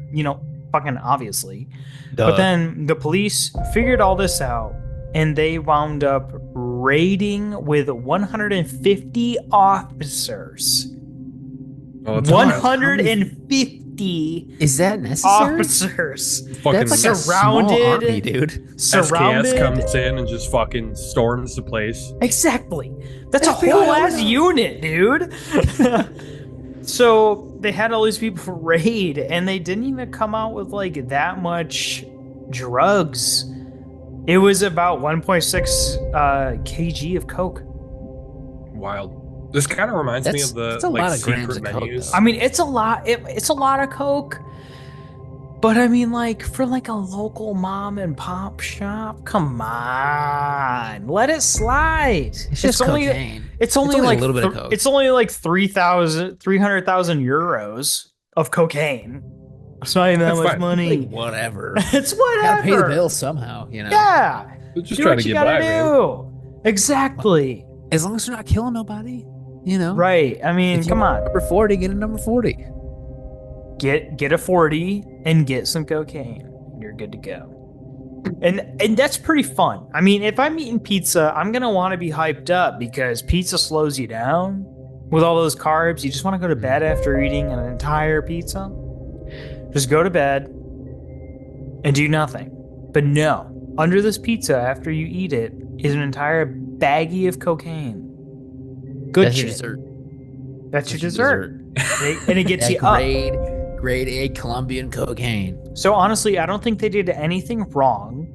fucking obviously. But then the police figured all this out and they wound up raiding with 150 officers. Oh, it's wild. 150 Is that necessary? officers Fucking That's like a surrounded- small army, dude. surrounded. SKS comes in and just fucking storms the place. Exactly. That's a That's big whole old ass army. unit, dude. So they had all these people raid, and they didn't even come out with like that much drugs. It was about 1.6 kg of coke. Wild. This kind of reminds me That's- of the that's a like lot of grams secret of Coke, menus. though. I mean, it's a lot. It's a lot of coke. But I mean, like for like a local mom and pop shop, come on, let it slide. It's just only cocaine. It's only, only a like little bit of coke. It's only like 300,000 euros of cocaine. It's not even that That's much fine. money. Like, whatever. It's whatever. Gotta pay the bills somehow, you know. Yeah. Just Do trying what to you get gotta by, man. do. Exactly. As long as they're not killing nobody, you know. Right. I mean, If you come want on. Number 40, get a number 40. Get a 40 and get some cocaine. You're good to go. And that's pretty fun. I mean, if I'm eating pizza, I'm gonna want to be hyped up because pizza slows you down with all those carbs. You just want to go to bed after eating an entire pizza. Just go to bed and do nothing. But no, under this pizza after you eat it is an entire baggie of cocaine. Good That's your shit. dessert. That's your That's dessert. And it gets That you up. grade A Colombian cocaine. So honestly, I don't think they did anything wrong.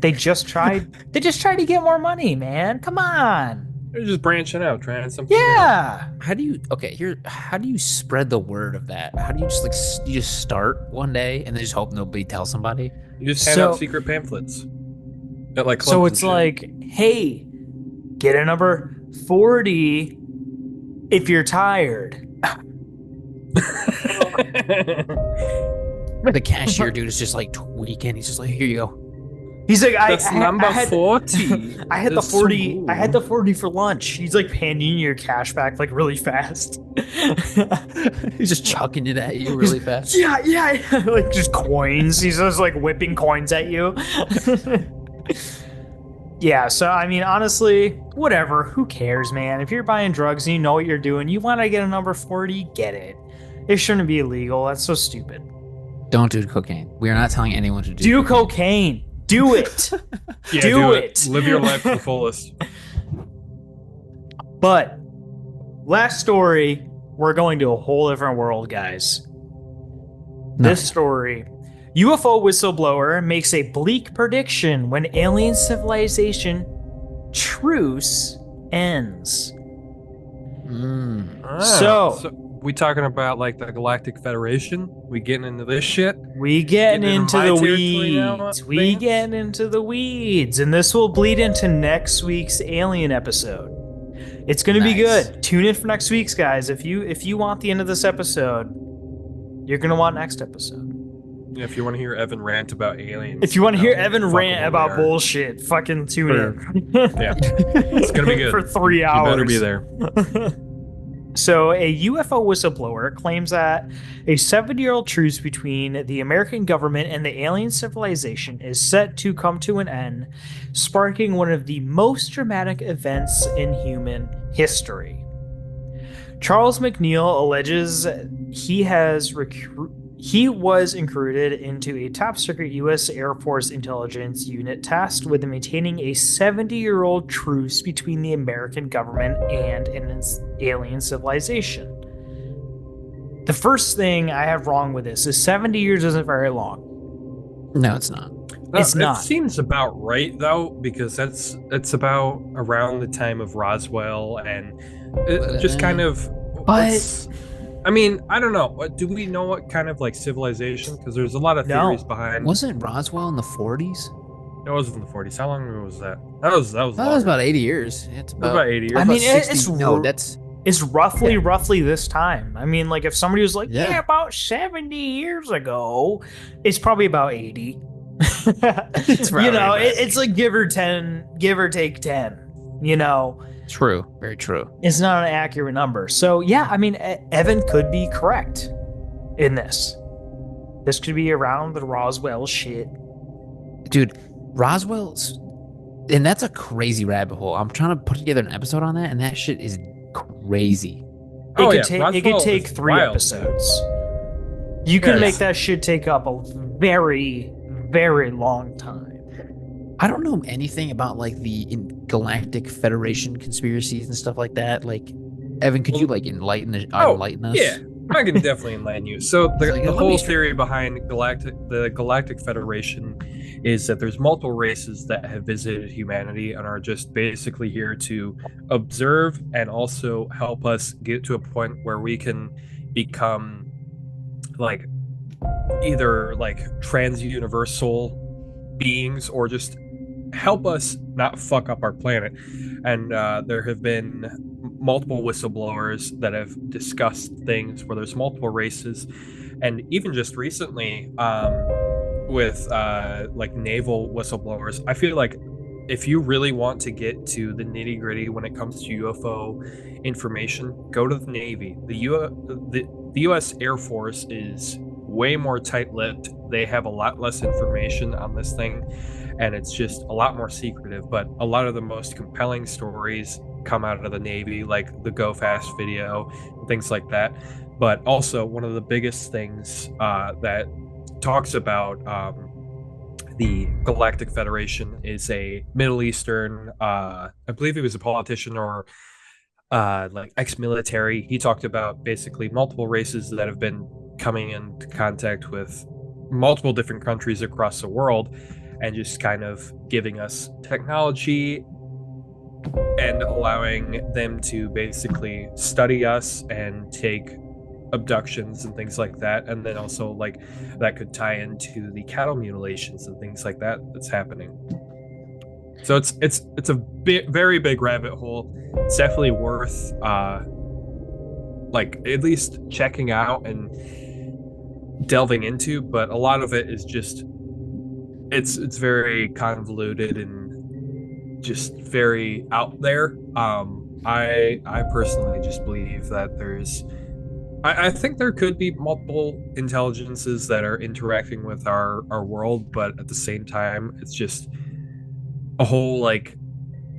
They just tried to get more money, man. Come on. They're just branching out, trying something new. Yeah. How do you how do you spread the word of that? How do you just you just start one day and then just hope nobody tells somebody? You just hand So- out secret pamphlets at like clubs So and it's shit. like, hey, get a number 40 if you're tired. The cashier dude is just like tweaking. He's just like, here you go. He's like, That's number I had 40. I had the That's so 40. cool. I had the 40 for lunch. He's like handing your cash back like really fast. He's just chucking it at you really fast. Yeah, like just coins. He's just like whipping coins at you. Yeah, so I mean, honestly, whatever. Who cares, man? If you're buying drugs and you know what you're doing, you want to get a number 40, get it. It shouldn't be illegal. That's so stupid. Don't do cocaine. We are not telling anyone to Do cocaine. Do it. Yeah, do it. Live your life to the fullest. But last story, we're going to a whole different world, guys. This story, UFO whistleblower makes a bleak prediction when alien civilization truce ends. So- we talking about like the Galactic Federation? We getting into this shit? We getting Getting into my the territory now, weeds. We Vance? getting into the weeds, and this will bleed into next week's alien episode. It's going to be Nice. good. Tune in for next week's, guys. If you want the end of this episode, you're going to want next episode. If you want to hear Evan rant about aliens. If you want to hear know Evan fucking rant where about we are. bullshit, fucking tune in. Yeah, it's gonna be good. For 3 You hours. better be there. So, a UFO whistleblower claims that a 70-year-old truce between the American government and the alien civilization is set to come to an end, sparking one of the most dramatic events in human history. Charles McNeil alleges he was recruited into a top secret U.S. Air Force intelligence unit tasked with maintaining a 70-year-old truce between the American government and an alien civilization. The first thing I have wrong with this is 70 years isn't very long. No, it's not. It's It not. seems about right though, because it's about around the time of Roswell, and it just kind of. But- it's- I mean, I don't know. Do we know what kind of like civilization? Because there's a lot of No. theories behind. Wasn't Roswell in the 40s? It was in the 40s. How long ago was that? That was That was longer. about 80 years. It's It was about 80 years. I mean, about it's no, ru- that's It's roughly this time. I mean, like if somebody was like, Yeah. yeah, about 70 years ago, it's probably about 80. It's You probably know, about it's like give or take 10. You know, true. Very true. it's not an accurate number. So yeah, I mean, Evan could be correct in this. This could be around the Roswell shit. Dude, Roswell's and that's a crazy rabbit hole. I'm trying to put together an episode on that, and that shit is crazy. Oh, it yeah, could take Roswell is 3 wild. episodes. You could Yes. make that shit take up a very, very long time. I don't know anything about like the Galactic Federation conspiracies and stuff like that. Like, Evan, could you like enlighten us? Yeah, I can definitely enlighten you. So the, Like, the let whole me- theory behind the Galactic Federation is that there's multiple races that have visited humanity and are just basically here to observe and also help us get to a point where we can become like either like trans-universal beings or just help us not fuck up our planet. And there have been multiple whistleblowers that have discussed things where there's multiple races, and even just recently with like naval whistleblowers. I feel like if you really want to get to the nitty gritty when it comes to UFO information, go to the Navy. The U.S. Air Force is way more tight-lipped. They have a lot less information on this thing, and it's just a lot more secretive. But a lot of the most compelling stories come out of the Navy, like the Go Fast video, things like that. But also, one of the biggest things that talks about the Galactic Federation is a Middle Eastern, I believe he was a politician or like ex-military. He talked about basically multiple races that have been coming into contact with multiple different countries across the world and just kind of giving us technology and allowing them to basically study us and take abductions and things like that, and then also like that could tie into the cattle mutilations and things like that that's happening. So it's a very big rabbit hole. It's definitely worth like at least checking out and delving into, but a lot of it is just it's very convoluted and just very out there. I personally just believe that I think there could be multiple intelligences that are interacting with our world, but at the same time, it's just a whole like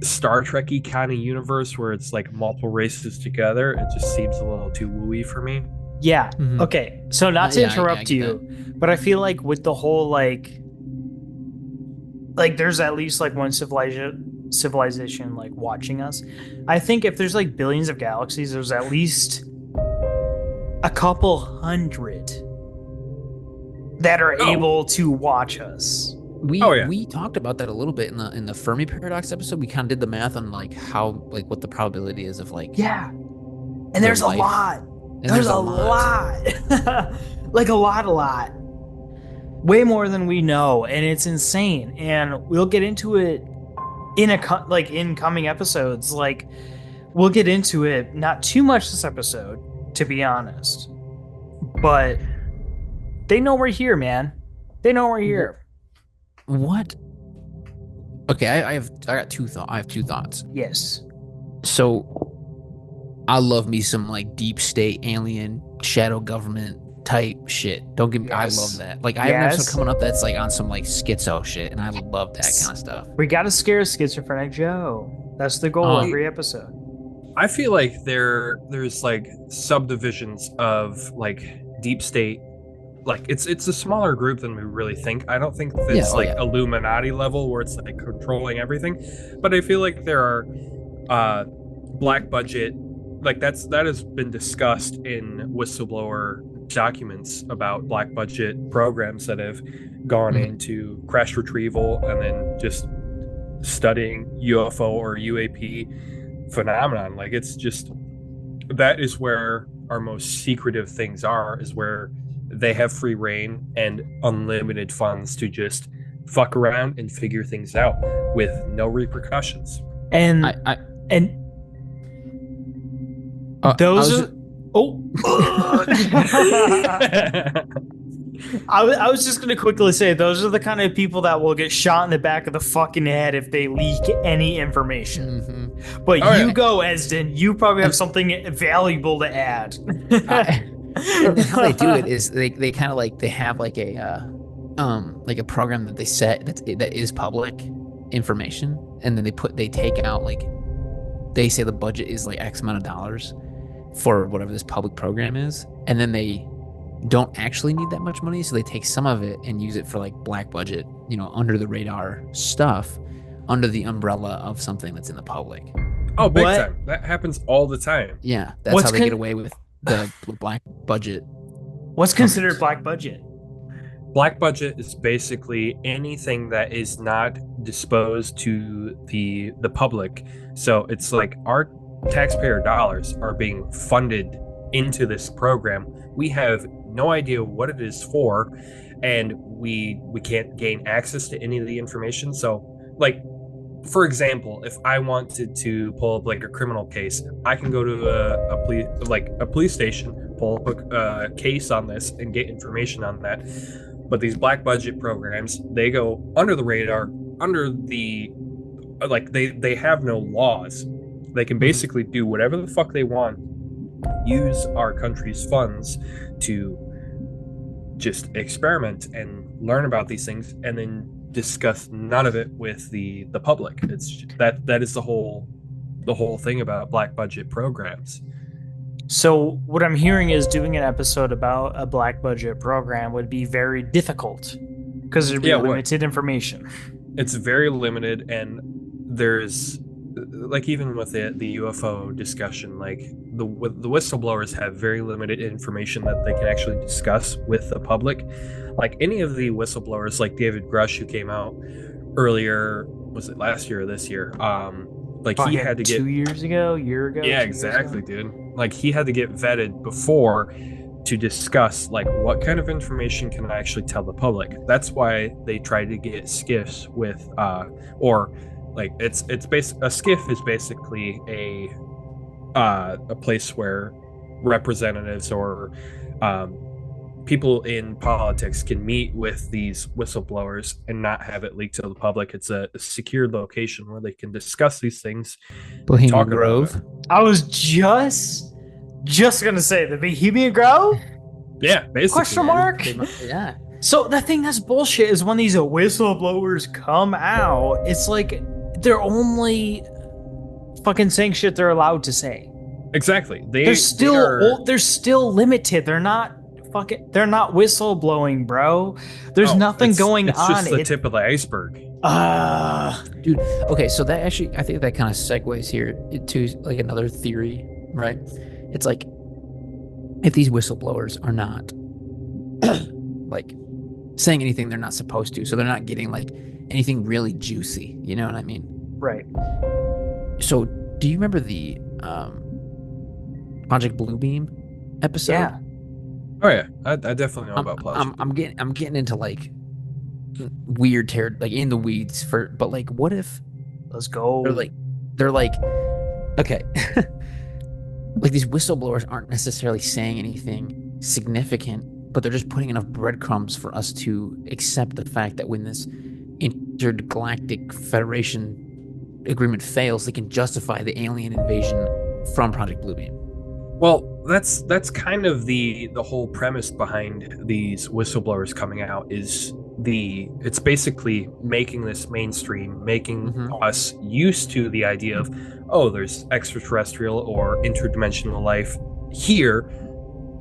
Star Trek-y kind of universe where it's like multiple races together. It just seems a little too wooey for me. Yeah. Mhm. Okay. So not to Yeah, I interrupt get you, but I feel like with the whole like there's at least like one civilization like watching us. I think if there's like billions of galaxies, there's at least a couple hundred that are Oh. able to watch us. We talked about that a little bit in the Fermi paradox episode. We kind of did the math on like how like what the probability is of like Yeah. And there's a life. lot. And There's a lot. Like a lot. Way more than we know, and it's insane. And we'll get into it in in coming episodes. Like we'll get into it not too much this episode, to be honest. But they know we're here, man. They know we're here. What? Okay, I got two thoughts. Yes. So I love me some like deep state alien shadow government type shit. Don't get me. Yes. I love that. Like I have an Yes. episode coming up that's like on some like schizo shit, and I love that kind of stuff. We gotta scare schizophrenic Joe. That's the goal Oh. every episode. I feel like there's like subdivisions of like deep state. Like it's a smaller group than we really think. I don't think that it's like Illuminati level where it's like controlling everything, but I feel like there are black budget, like that has been discussed in whistleblower documents about black budget programs that have gone Mhm. into crash retrieval and then just studying UFO or UAP phenomenon. Like it's just that is where our most secretive things are, is where they have free reign and unlimited funds to just fuck around and figure things out with no repercussions. And I and those are I was just gonna quickly say those are the kind of people that will get shot in the back of the fucking head if they leak any information. Mhm. But Oh, you yeah. go, Esden. You probably have something valuable to add. And how they do it is they kind of like they have like a program that they set that is public information, and then they take out like they say the budget is like X amount of dollars for whatever this public program is, and then they don't actually need that much money, so they take some of it and use it for like black budget, under the radar stuff, under the umbrella of something that's in the public. Oh, big What? time. That happens all the time. Yeah, that's What's how they con- get away with the black budget. What's considered black budget? Black budget is basically anything that is not disposed to the public. So it's like our taxpayer dollars are being funded into this program. We have no idea what it is for, and we can't gain access to any of the information. So like, for example, if I wanted to pull up like a criminal case, I can go to a police station, pull up a case on this and get information on that. But these black budget programs, they go under the radar, under the like they have no laws. They can basically do whatever the fuck they want, use our country's funds to just experiment and learn about these things, and then discuss none of it with the public. It's that is the whole thing about black budget programs. So what I'm hearing is doing an episode about a black budget program would be very difficult because there'd be Yeah, it would. limited information. It's very limited, and there's like, even with the UFO discussion, like the whistleblowers have very limited information that they can actually discuss with the public. Like any of the whistleblowers, like David Grush, who came out earlier, was it last year or this year, Like he had to get 2 years ago, year ago. yeah, 2 years exactly, ago? dude. Like he had to get vetted before to discuss like what kind of information can I actually tell the public. That's why they try to get skiffs with or like it's a skiff is basically a place where representatives or people in politics can meet with these whistleblowers and not have it leaked to the public. It's a secure location where they can discuss these things. Bohemian Talk about Grove. it. I was just gonna say the Bohemian Grove? Yeah, basically. Question mark? Yeah. So the thing that's bullshit is when these whistleblowers come out, it's like they're only fucking saying shit they're allowed to say. Exactly. They're still limited. They're not whistleblowing, bro. There's nothing going it's on. It's just the tip of the iceberg. Dude, okay, so that actually, I think that kind of segues here to like another theory, right? It's like, if these whistleblowers are not like saying anything they're not supposed to, so they're not getting like anything really juicy, you know what I mean? Right. So do you remember the Project Bluebeam episode? Yeah. Oh yeah, I definitely know about Project. I'm getting into like weird like in the weeds but like what if Let's go. they're like okay like these whistleblowers aren't necessarily saying anything significant, but they're just putting enough breadcrumbs for us to accept the fact that when this intergalactic federation agreement fails, they can justify the alien invasion from Project Bluebeam. Well, that's kind of the whole premise behind these whistleblowers coming out is it's basically making this mainstream, making us used to the idea of, oh, there's extraterrestrial or interdimensional life here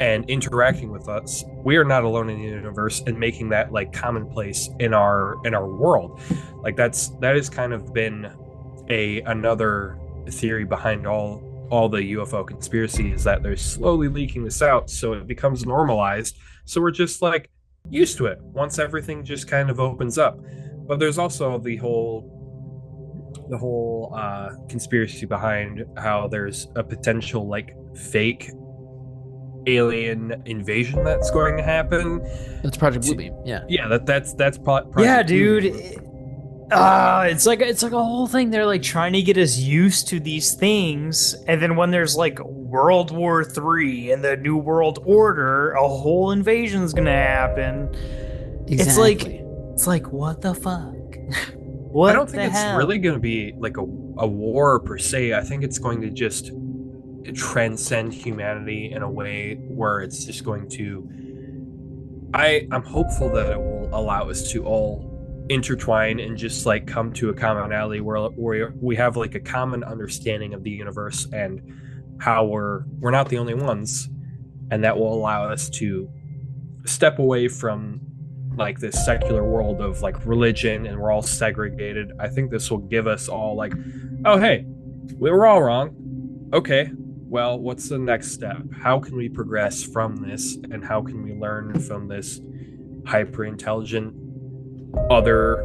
and interacting with us. We are not alone in the universe, and making that like commonplace in our world. Like that has kind of been another theory behind all the UFO conspiracy, is that they're slowly leaking this out so it becomes normalized. So we're just like used to it once everything just kind of opens up. But there's also the whole conspiracy behind how there's a potential like fake alien invasion that's going to happen. That's Project Bluebeam. Yeah, that's Project yeah, dude. Bluebeam. It's like a whole thing. They're like trying to get us used to these things, and then when there's like World War III and the New World Order, a whole invasion's gonna happen. Exactly. It's like what the fuck? What I don't think it's hell? really going to be like a war per se. I think it's going to just transcend humanity in a way where it's just going to. I'm hopeful that it will allow us to all intertwine and just like come to a commonality where we have like a common understanding of the universe and how we're not the only ones, and that will allow us to step away from like this secular world of like religion and we're all segregated. I think this will give us all like, oh hey, we were all wrong. Okay, well, what's the next step? How can we progress from this, and how can we learn from this hyper intelligent other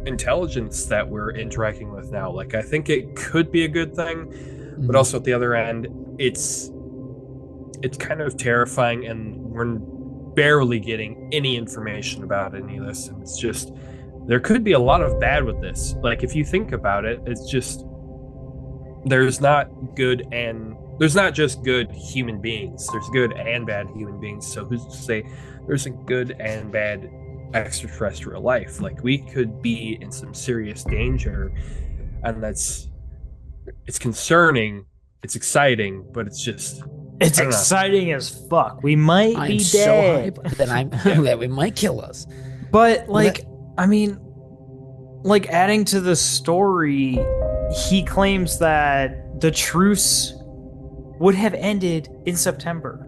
intelligence that we're interacting with now? Like, I think it could be a good thing, but also at the other end, it's kind of terrifying, and we're barely getting any information about any of this. And it's just, there could be a lot of bad with this. Like, if you think about it, it's just, there's not just good human beings. There's good and bad human beings. So who's to say there's a good and bad extraterrestrial life? Like, we could be in some serious danger, and it's concerning, it's exciting, but it's just, It's exciting as fuck. We might I'm be so dead. hyped that it might kill us. But like, I mean, like adding to the story, he claims that the truce would have ended in September.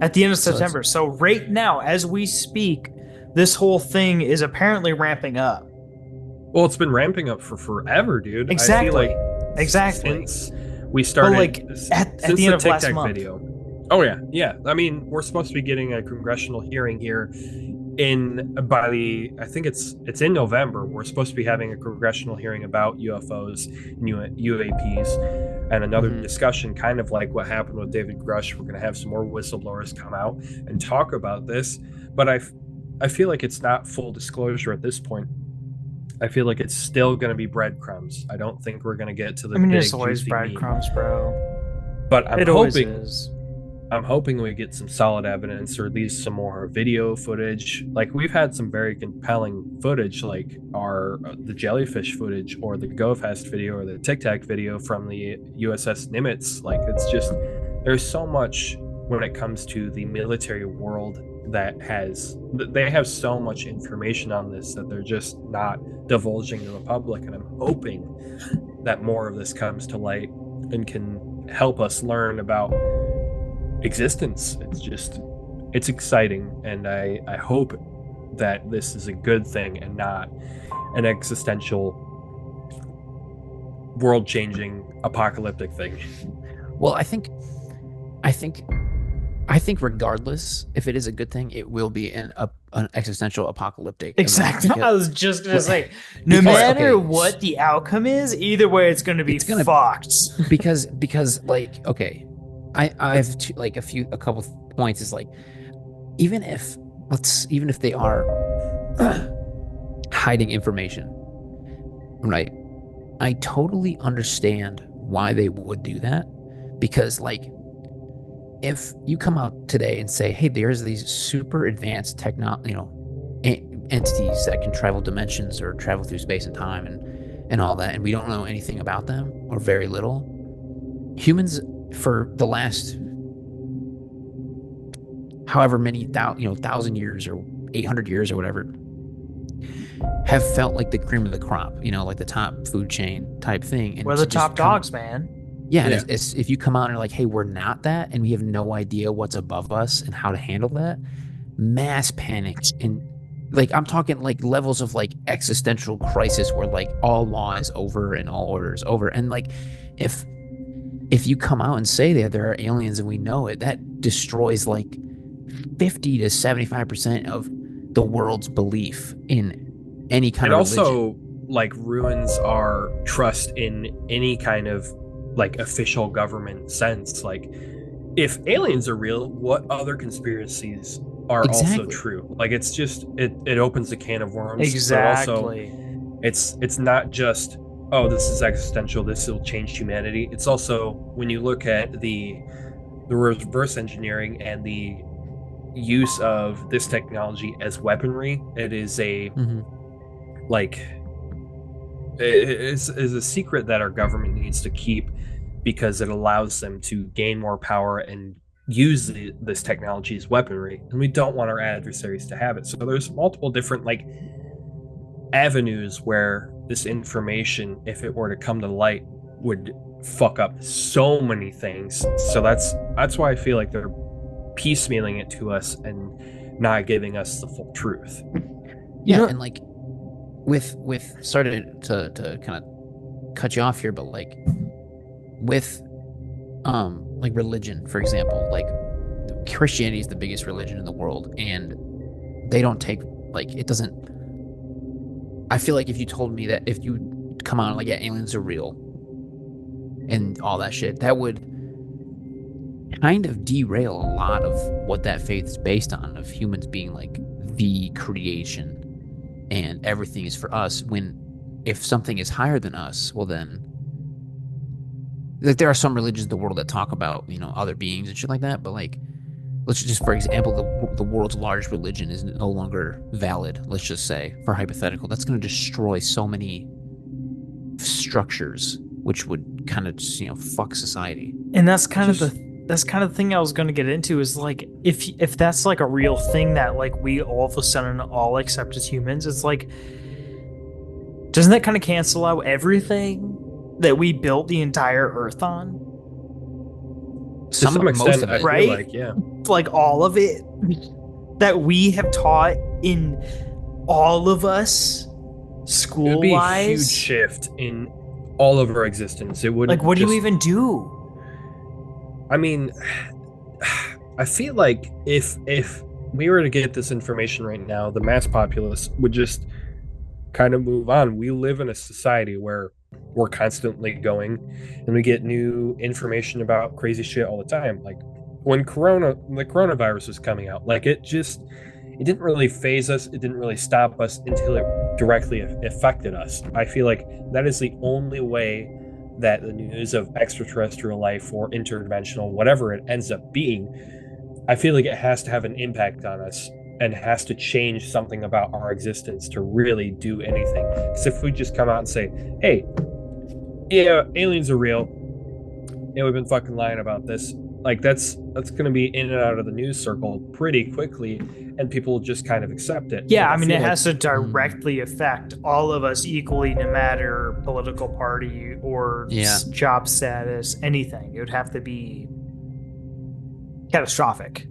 At the end of September. So right now, as we speak, this whole thing is apparently ramping up. Well, it's been ramping up for forever, dude. Exactly. I feel like Exactly. Since we started, But like at the end of last month. video. Oh yeah. I mean, we're supposed to be getting a congressional hearing here I think it's in November. We're supposed to be having a congressional hearing about UFOs and UAPs, and another Mhm. discussion, kind of like what happened with David Grush. We're going to have some more whistleblowers come out and talk about this, but I feel like it's not full disclosure at this point. I feel like it's still going to be breadcrumbs. I don't think we're going to get to the I mean, big it's always juicy meat. breadcrumbs, bro. But It always is. I'm hoping we get some solid evidence, or at least some more video footage. Like, we've had some very compelling footage, like the jellyfish footage, or the Go Fast video, or the Tic Tac video from the USS Nimitz. Like, it's just, there's so much when it comes to the military world they have so much information on this that they're just not divulging to the public. And I'm hoping that more of this comes to light and can help us learn about existence. It's exciting, and I hope that this is a good thing and not an existential, world-changing, apocalyptic thing. Well, I think regardless if it is a good thing, it will be an existential apocalyptic event. Exactly. I was just gonna say, no Because- matter okay. what the outcome is, either way, it's gonna be It's gonna- fucked. because like, okay, I have a couple points. Is like, even if they are hiding information, right? I totally understand why they would do that, because like, if you come out today and say, hey, there's these super advanced entities that can travel dimensions or travel through space and time and all that, and we don't know anything about them, or very little. Humans, for the last however many 1,000 years or 800 years or whatever, have felt like the cream of the crop, like the top food chain type thing. And We're to the just top come- dogs, man. Yeah, Yeah. and it's if you come out and are like, hey, we're not that, and we have no idea what's above us and how to handle that, mass panic. And like, I'm talking like levels of like existential crisis where like all law is over and all order is over. And like, if you come out and say that there are aliens and we know it, that destroys like 50 to 75% of the world's belief in any kind It of also like ruins our trust in any kind of like official government sense. Like, if aliens are real, what other conspiracies are also Exactly. true? Like, it's just it opens a can of worms. Exactly. But also, it's not just, oh, this is existential, this will change humanity. It's also, when you look at the reverse engineering and the use of this technology as weaponry, it is a Mhm. like is a secret that our government needs to keep, because it allows them to gain more power and use this technology as weaponry, and we don't want our adversaries to have it. So there's multiple different like avenues where this information, if it were to come to light, would fuck up so many things. So that's why I feel like they're piecemealing it to us and not giving us the full truth. Yeah, know- and like with sorry to kind of cut you off here, but like with like religion, for example, like Christianity is the biggest religion in the world, and they don't take like it doesn't. I feel like if you told me that if you come out like, yeah, aliens are real and all that shit, that would kind of derail a lot of what that faith is based on, of humans being like the creation and everything is for us, when if something is higher than us, well then, like, there are some religions in the world that talk about other beings and shit like that, but like, let's just, for example, the world's largest religion is no longer valid, let's just say, for hypothetical. That's going to destroy so many structures, which would kind of just fuck society. And that's kind of the thing I was going to get into, is like, if that's like a real thing that like we all of a sudden all accept as humans, it's like, doesn't that kind of cancel out everything that we built the entire earth on? To some most extent, of I it. feel right? like, yeah. Like all of it that we have taught in all of us It would school be a huge wise. shift in all of our existence. It wouldn't Like, what do you just- even do? I mean, I feel like if we were to get this information right now, the mass populace would just kind of move on. We live in a society where we're constantly going and we get new information about crazy shit all the time. Like when the coronavirus was coming out, like it didn't really phase us, it didn't really stop us until it directly affected us. I feel like that is the only way that the news of extraterrestrial life or interdimensional, whatever it ends up being, I feel like it has to have an impact on us and has to change something about our existence to really do anything. Because if we just come out and say, hey, yeah, aliens are real, yeah, we've been fucking lying about this, like that's going to be in and out of the news circle pretty quickly, and people will just kind of accept it. Yeah, Like, I mean, feel it like- has to directly affect all of us equally, no matter political party or Yeah. job status, anything. It would have to be catastrophic.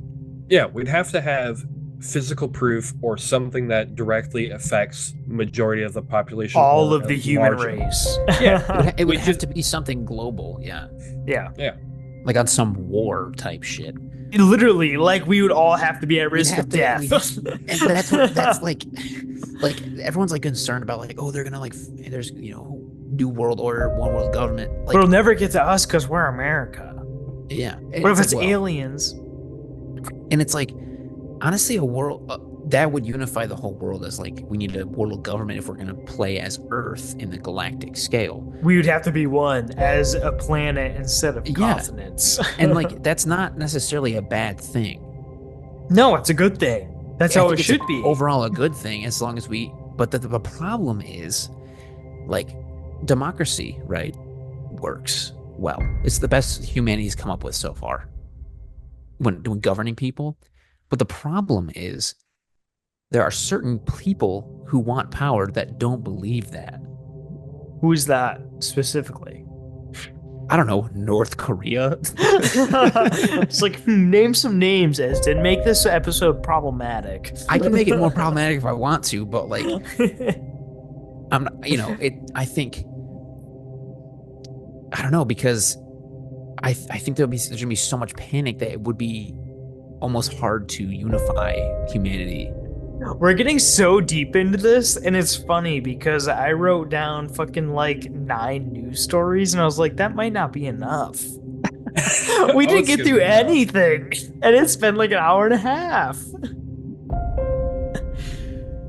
Yeah, we'd have to have physical proof or something that directly affects majority of the population. All or of the a human large- race. Yeah. It would We have just- to be something global, yeah. Yeah. Like on some war type shit. Literally, like we would all have to be at We'd risk have of to- death. And that's like everyone's like concerned about like, oh, they're gonna like there's new world order, one world government. Like, But it'll never get to us because we're America. yeah. What if it's like, well, aliens? and it's like, honestly, a world that would unify the whole world as like we need a world government if we're gonna play as Earth in the galactic scale. We would have to be one as a planet instead of Yeah. continents. And like that's not necessarily a bad thing. No, it's a good thing. That's I how think it it's should be. overall a good thing as long as we. But the problem is, like, democracy, right, works well. It's the best humanity's come up with so far when governing people. But the problem is, there are certain people who want power that don't believe that. Who's that specifically? I don't know, North Korea. It's like, name some names, Eston. Make this episode problematic. I can make it more problematic if I want to, but like, I'm not, I think, I don't know, because I think there's gonna be so much panic that it would be almost hard to unify humanity. We're getting so deep into this, and it's funny because I wrote down fucking like 9 news stories, and I was like, that might not be enough. We didn't it's get gonna through be enough. anything, and it's been like an hour and a half.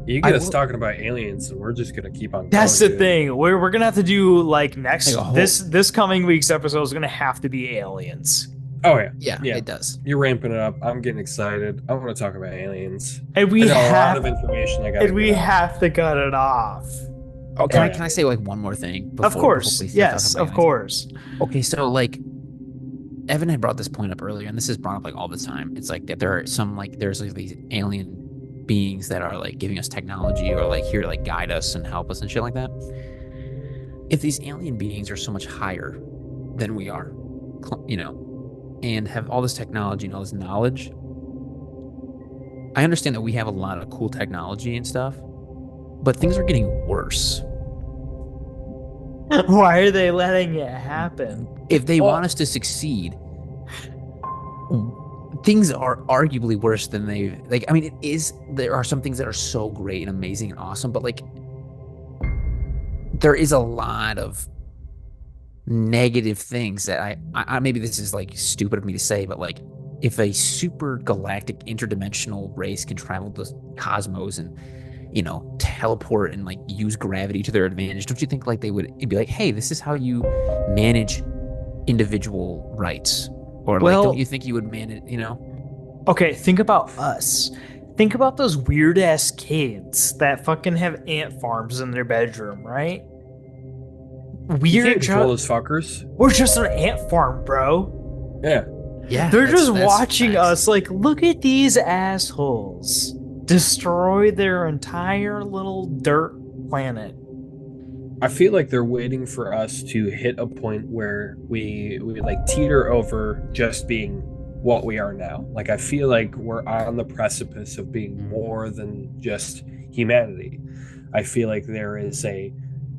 You I get us will- talking about aliens, and we're just gonna keep on. That's the going, dude. thing. We're gonna have to do like next Like a whole- this coming week's episode is gonna have to be aliens, Oh yeah, Yeah, Yeah. it does. you're ramping it up. I'm getting excited. I want to talk about aliens. and we There's a lot have of information I got. and we have to cut it off. Oh, Yeah. can I say like one more thing? Of course, we start yes, talking of about course. aliens? Okay, so like, Evan had brought this point up earlier, and this is brought up like all the time. It's like that there are some like there's like these alien beings that are like giving us technology or like here to like guide us and help us and shit like that. If these alien beings are so much higher than we are, and have all this technology and all this knowledge, I understand that we have a lot of cool technology and stuff, but things are getting worse. Why are they letting it happen? If they Well- want us to succeed, things are arguably worse than they like. I mean, it is. There are some things that are so great and amazing and awesome, but like, there is a lot of negative things that I maybe this is like stupid of me to say, but like, if a super galactic interdimensional race can travel the cosmos and teleport and like use gravity to their advantage, don't you think like it'd be like, hey, this is how you manage individual rights? Or like, Well- don't you think you would manage, Okay, think about us. Think about those weird ass kids that fucking have ant farms in their bedroom, right? You We're can't control just, those fuckers. we're just an ant farm, bro. Yeah. Yeah, They're that's- just that's watching facts. us like, look at these assholes destroy their entire little dirt planet. I feel like they're waiting for us to hit a point where we like teeter over just being what we are now. Like I feel like we're on the precipice of being more than just humanity. I feel like there is a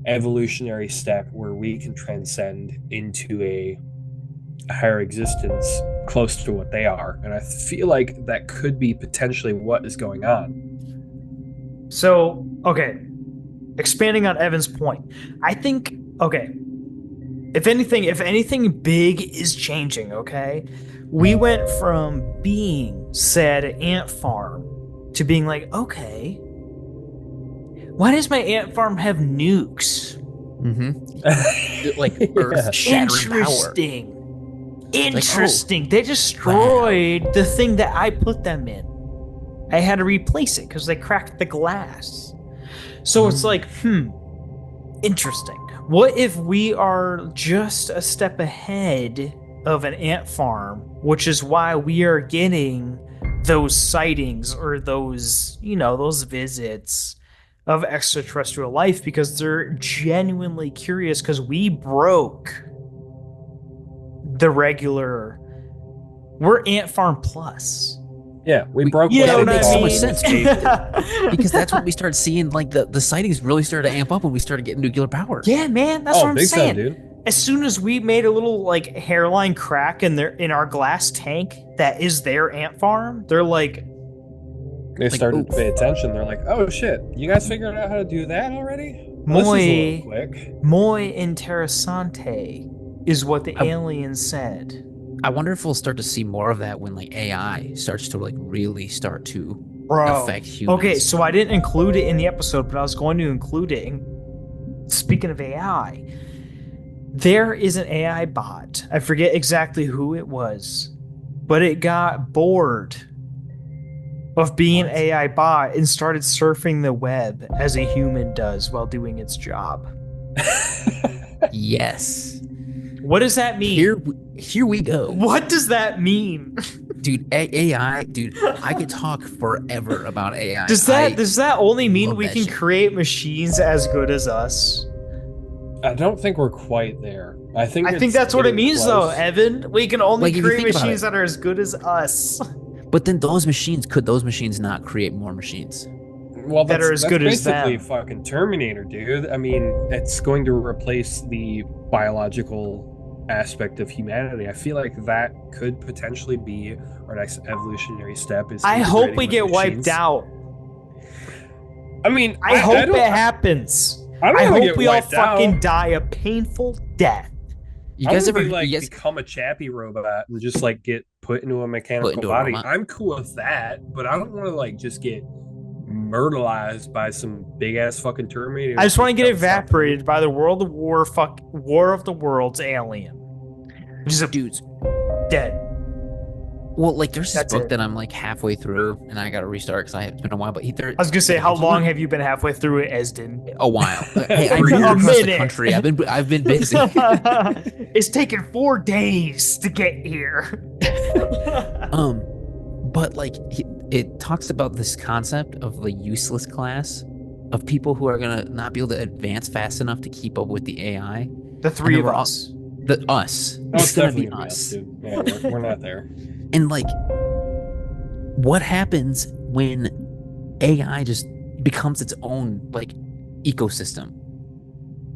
evolutionary step where we can transcend into a a higher existence close to what they are, and I feel like that could be potentially what is going on. So, okay, expanding on Evan's point, I think, okay, if anything big is changing, okay, we went from being said ant farm to being like, okay, why does my ant farm have nukes? Like earth shattering power. Interesting. They destroyed the thing that I put them in. I had to replace it because they cracked the glass. So it's like, interesting. What if we are just a step ahead of an ant farm, which is why we are getting those sightings or those, those visits of extraterrestrial life, because they're genuinely curious, because we broke the regular. We're Ant Farm Plus. Yeah, we broke. You know it what makes I so mean? much sense, dude. Because that's when we started seeing like the sightings really started to amp up when we started getting nuclear power. Yeah, man, that's what I'm big saying. time, dude. As soon as we made a little like hairline crack in our glass tank that is their ant farm, they're like, they started to pay attention. They're like, "Oh shit, you guys figured out how to do that already? Well, this is a little quick." Muy interessante is what the aliens said. I wonder if we'll start to see more of that when like AI starts to like really start to Bro. affect humans. Okay, so I didn't include it in the episode, but I was going to include it. Speaking of AI, there is an AI bot. I forget exactly who it was, but it got bored of being an AI bot and started surfing the web as a human does while doing its job. Yes. What does that mean? Here we go. What does that mean? Dude, AI, dude, I could talk forever about AI. Does that only mean we can shit. create machines as good as us? I don't think we're quite there. I think that's what it means, close. though, Evan. We can only Like, if you create think about machines it. that are as good as us. But then those machines not create more machines? Well, that are as that's good as basically them. fucking Terminator, dude. I mean, it's going to replace the biological aspect of humanity. I feel like that could potentially be our next evolutionary step. I hope integrating we with get machines. wiped out. I mean, I hope don't- it happens. I don't I wanna hope get we all wiped out. fucking die a painful death. You I guys wanna ever be, like, you guys, become a chappy robot and just like get put into a mechanical into a body? robot? I'm cool with that, but I don't want to like just get murderized by some big ass fucking Terminator. I just want to get Come stop me. evaporated by the War of the Worlds alien. Which is a dudes? dead. Well, like there's this That's book it. that I'm like halfway through, and I got to restart because it's been a while. But I was gonna say, how long have you been halfway through it, Esden? A while. Hey, I A moved across the minute. country. I've been busy. It's taken 4 days to get here. But like it talks about this concept of the useless class of people who are gonna not be able to advance fast enough to keep up with the AI. The three then of we're all- us. Us. Oh, It's it's gonna definitely be gonna us. dude. Yeah, we're not there. And like, what happens when AI just becomes its own like ecosystem?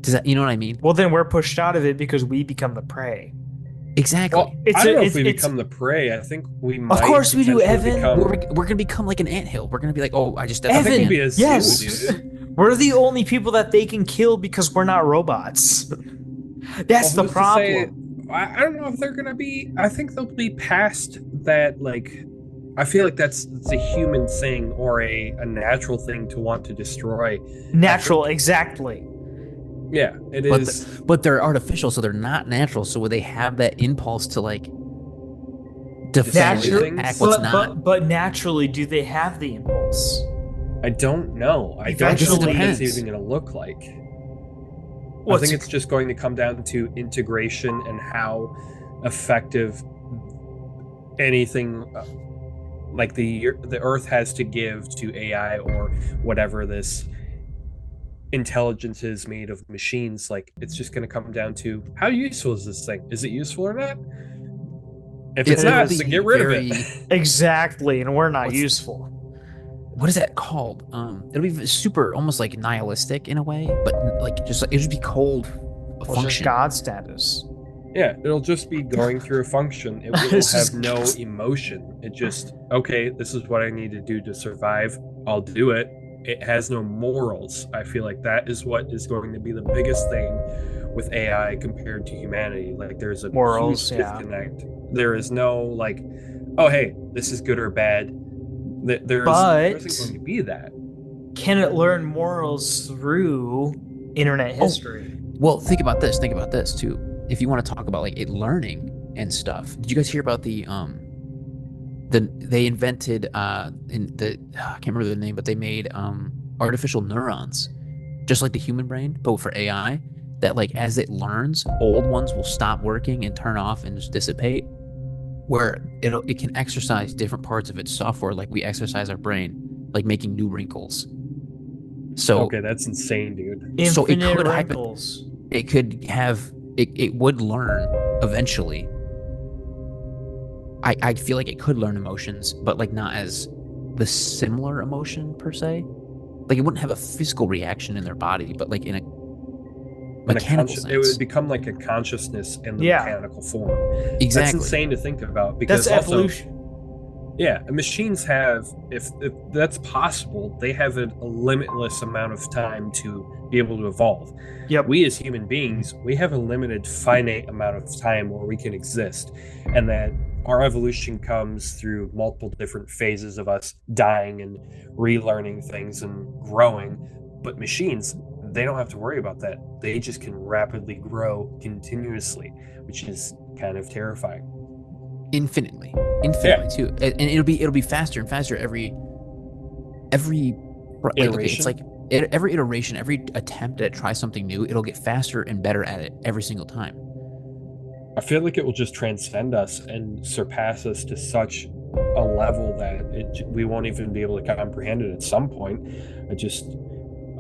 Does that, you know what I mean? Well, then we're pushed out of it because we become the prey. Exactly. Well, It's I don't a- know it's- if we it's- become the prey. I think we might. course we do, potentially Evan. become- We're gonna become like an anthill. We're gonna be like, oh, I just I think Evan, we'll be a zoo, yes. dude. We're the only people that they can kill because we're not robots. That's Well, the who's to say- problem. I don't know if they're gonna be. I think they'll be past that. Like, I feel like it's a human thing or a natural thing to want to destroy. Natural, exactly. Yeah, it But is. but they're artificial, so they're not natural. So would they have that impulse to like defend Natural- or act what's not? but naturally, do they have the impulse? I don't know. I don't Eventually- know what it's Depends. even gonna look like. I What's- think it's just going to come down to integration and how effective anything like the Earth has to give to AI or whatever this intelligence is made of machines. Like, it's just going to come down to how useful is this thing? Is it useful or not? If it's gonna not, be then get rid of very- it. Exactly, and we're not What's- useful. What is that called? It'll be super, almost like nihilistic in a way, but like it'll just be cold. Well, just function. God status. Yeah, it'll just be going through a function. It will This have is- no emotion. It just, okay, this is what I need to do to survive. I'll do it. It has no morals. I feel like that is what is going to be the biggest thing with AI compared to humanity. Like there's a Morals, huge yeah. disconnect. There is no like, oh hey, this is good or bad. There But- isn't going to be that. Can it learn morals through internet history? Well, think about this. Think about this too. If you want to talk about like it learning and stuff, did you guys hear about they invented I can't remember the name, but they made artificial neurons, just like the human brain, but for AI. That like as it learns, old ones will stop working and turn off and just dissipate. Where it can exercise different parts of its software, like we exercise our brain, like making new wrinkles. So Okay, that's insane, dude. So it Infinite could wrinkles. it could have it would learn eventually. I feel like it could learn emotions, but like not as the similar emotion per se. Like it wouldn't have a physical reaction in their body, but like in a mechanical sense. It would become like a consciousness in the Yeah. mechanical form. Exactly. That's insane to think about because That's also, evolution. yeah, machines have, if that's possible, they have a limitless amount of time to be able to evolve. Yep. We as human beings, we have a limited, finite amount of time where we can exist, and that our evolution comes through multiple different phases of us dying and relearning things and growing. But machines, they don't have to worry about that. They just can rapidly grow continuously, which is kind of terrifying. infinitely too, and it'll be faster and faster every like, okay, it's Iteration? like every iteration, every attempt to try something new, it'll get faster and better at it every single time. I feel like it will just transcend us and surpass us to such a level that we won't even be able to comprehend it at some point.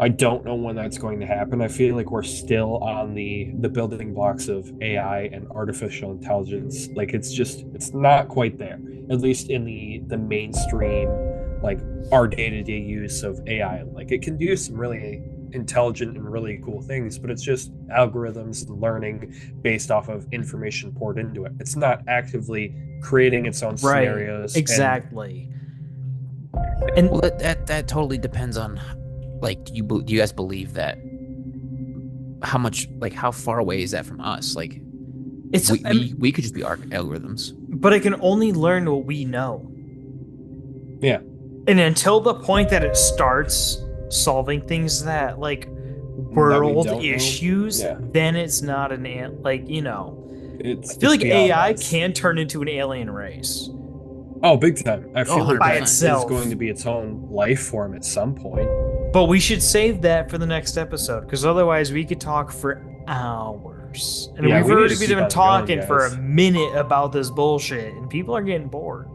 I don't know when that's going to happen. I feel like we're still on the building blocks of AI and artificial intelligence. Like it's not quite there, at least in the mainstream, like our day-to-day use of AI. Like it can do some really intelligent and really cool things, but it's just algorithms and learning based off of information poured into it. It's not actively creating its own Right. scenarios. and- Exactly. And Well, that totally depends on, like, do you guys believe that? How far away is that from us? Like, it's we could just be algorithms. but it can only learn what we know. Yeah. And until the point that it starts solving things that like world don't know. issues, Yeah. then it's not like, It's I feel like beyond AI us. can turn into an alien race. Oh, big time. I feel like By that is itself. going to be its own life form at some point. But we should save that for the next episode, because otherwise we could talk for hours. And Yeah, we've we need already to keep been on talking going, for a guys. minute about this bullshit, and people are getting bored.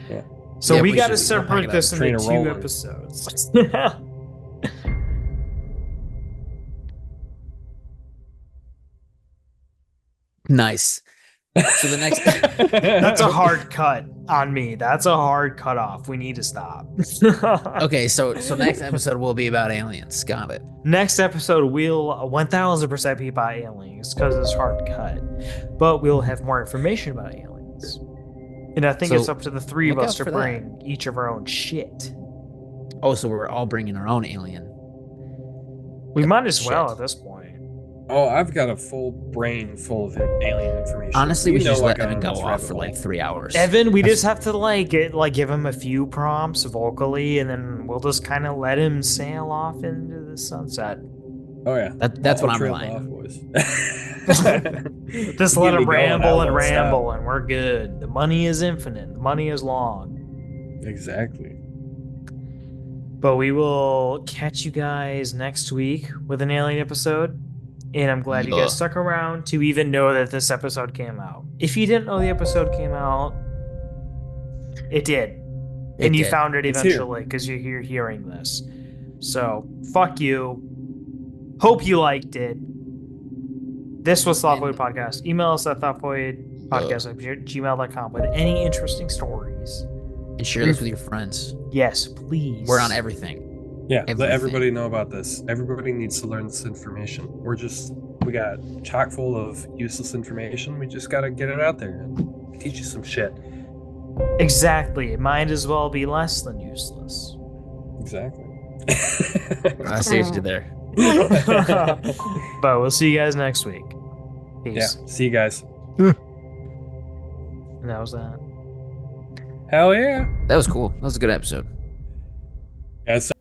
Yeah. So Yeah, we we got to should- we'll pack separate it up. this Train into a 2 rolling. episodes. Nice. So the next That's a hard cut on me. That's a hard cut off. We need to stop. okay, so next episode will be about aliens. Got it. Next episode will 1000% be about aliens because it's hard cut, but we'll have more information about aliens. And I think So, it's up to the 3 of look us out to for that. bring each of our own shit. Oh, so we're all bringing our own alien. We might as well Shit. at this point. Oh, I've got a full brain full of alien information. Honestly, we You should just know I let got Evan on go this off rabbit for hole. like 3 hours. Evan, we just have to give him a few prompts vocally, and then we'll just kind of let him sail off into the sunset. Oh yeah, That's what I'll I'm trail relying off, on. boys. Just You let get me him going, ramble I and won't stop. ramble, and we're good. The money is infinite. The money is long. Exactly. But we will catch you guys next week with an alien episode. And I'm glad you Yeah. guys stuck around to even know that this episode came out. If you didn't know the episode came out, it did. And you did. found it It's here. eventually because you're here hearing this. So, fuck you. Hope you liked it. This was Thoughtvoid Podcast. Email us at thoughtvoidpodcast@gmail.com with any interesting stories. And share this with your friends. Yes, please. We're on everything. Yeah, let Everything. everybody know about this. Everybody needs to learn this information. We We got chock full of useless information. We just gotta get it out there and teach you some shit. Exactly. It might as well be less than useless. Exactly. I saved you there. But we'll see you guys next week. Yeah. Peace. See you guys. And that was that. Hell yeah. That was cool. That was a good episode. Guys.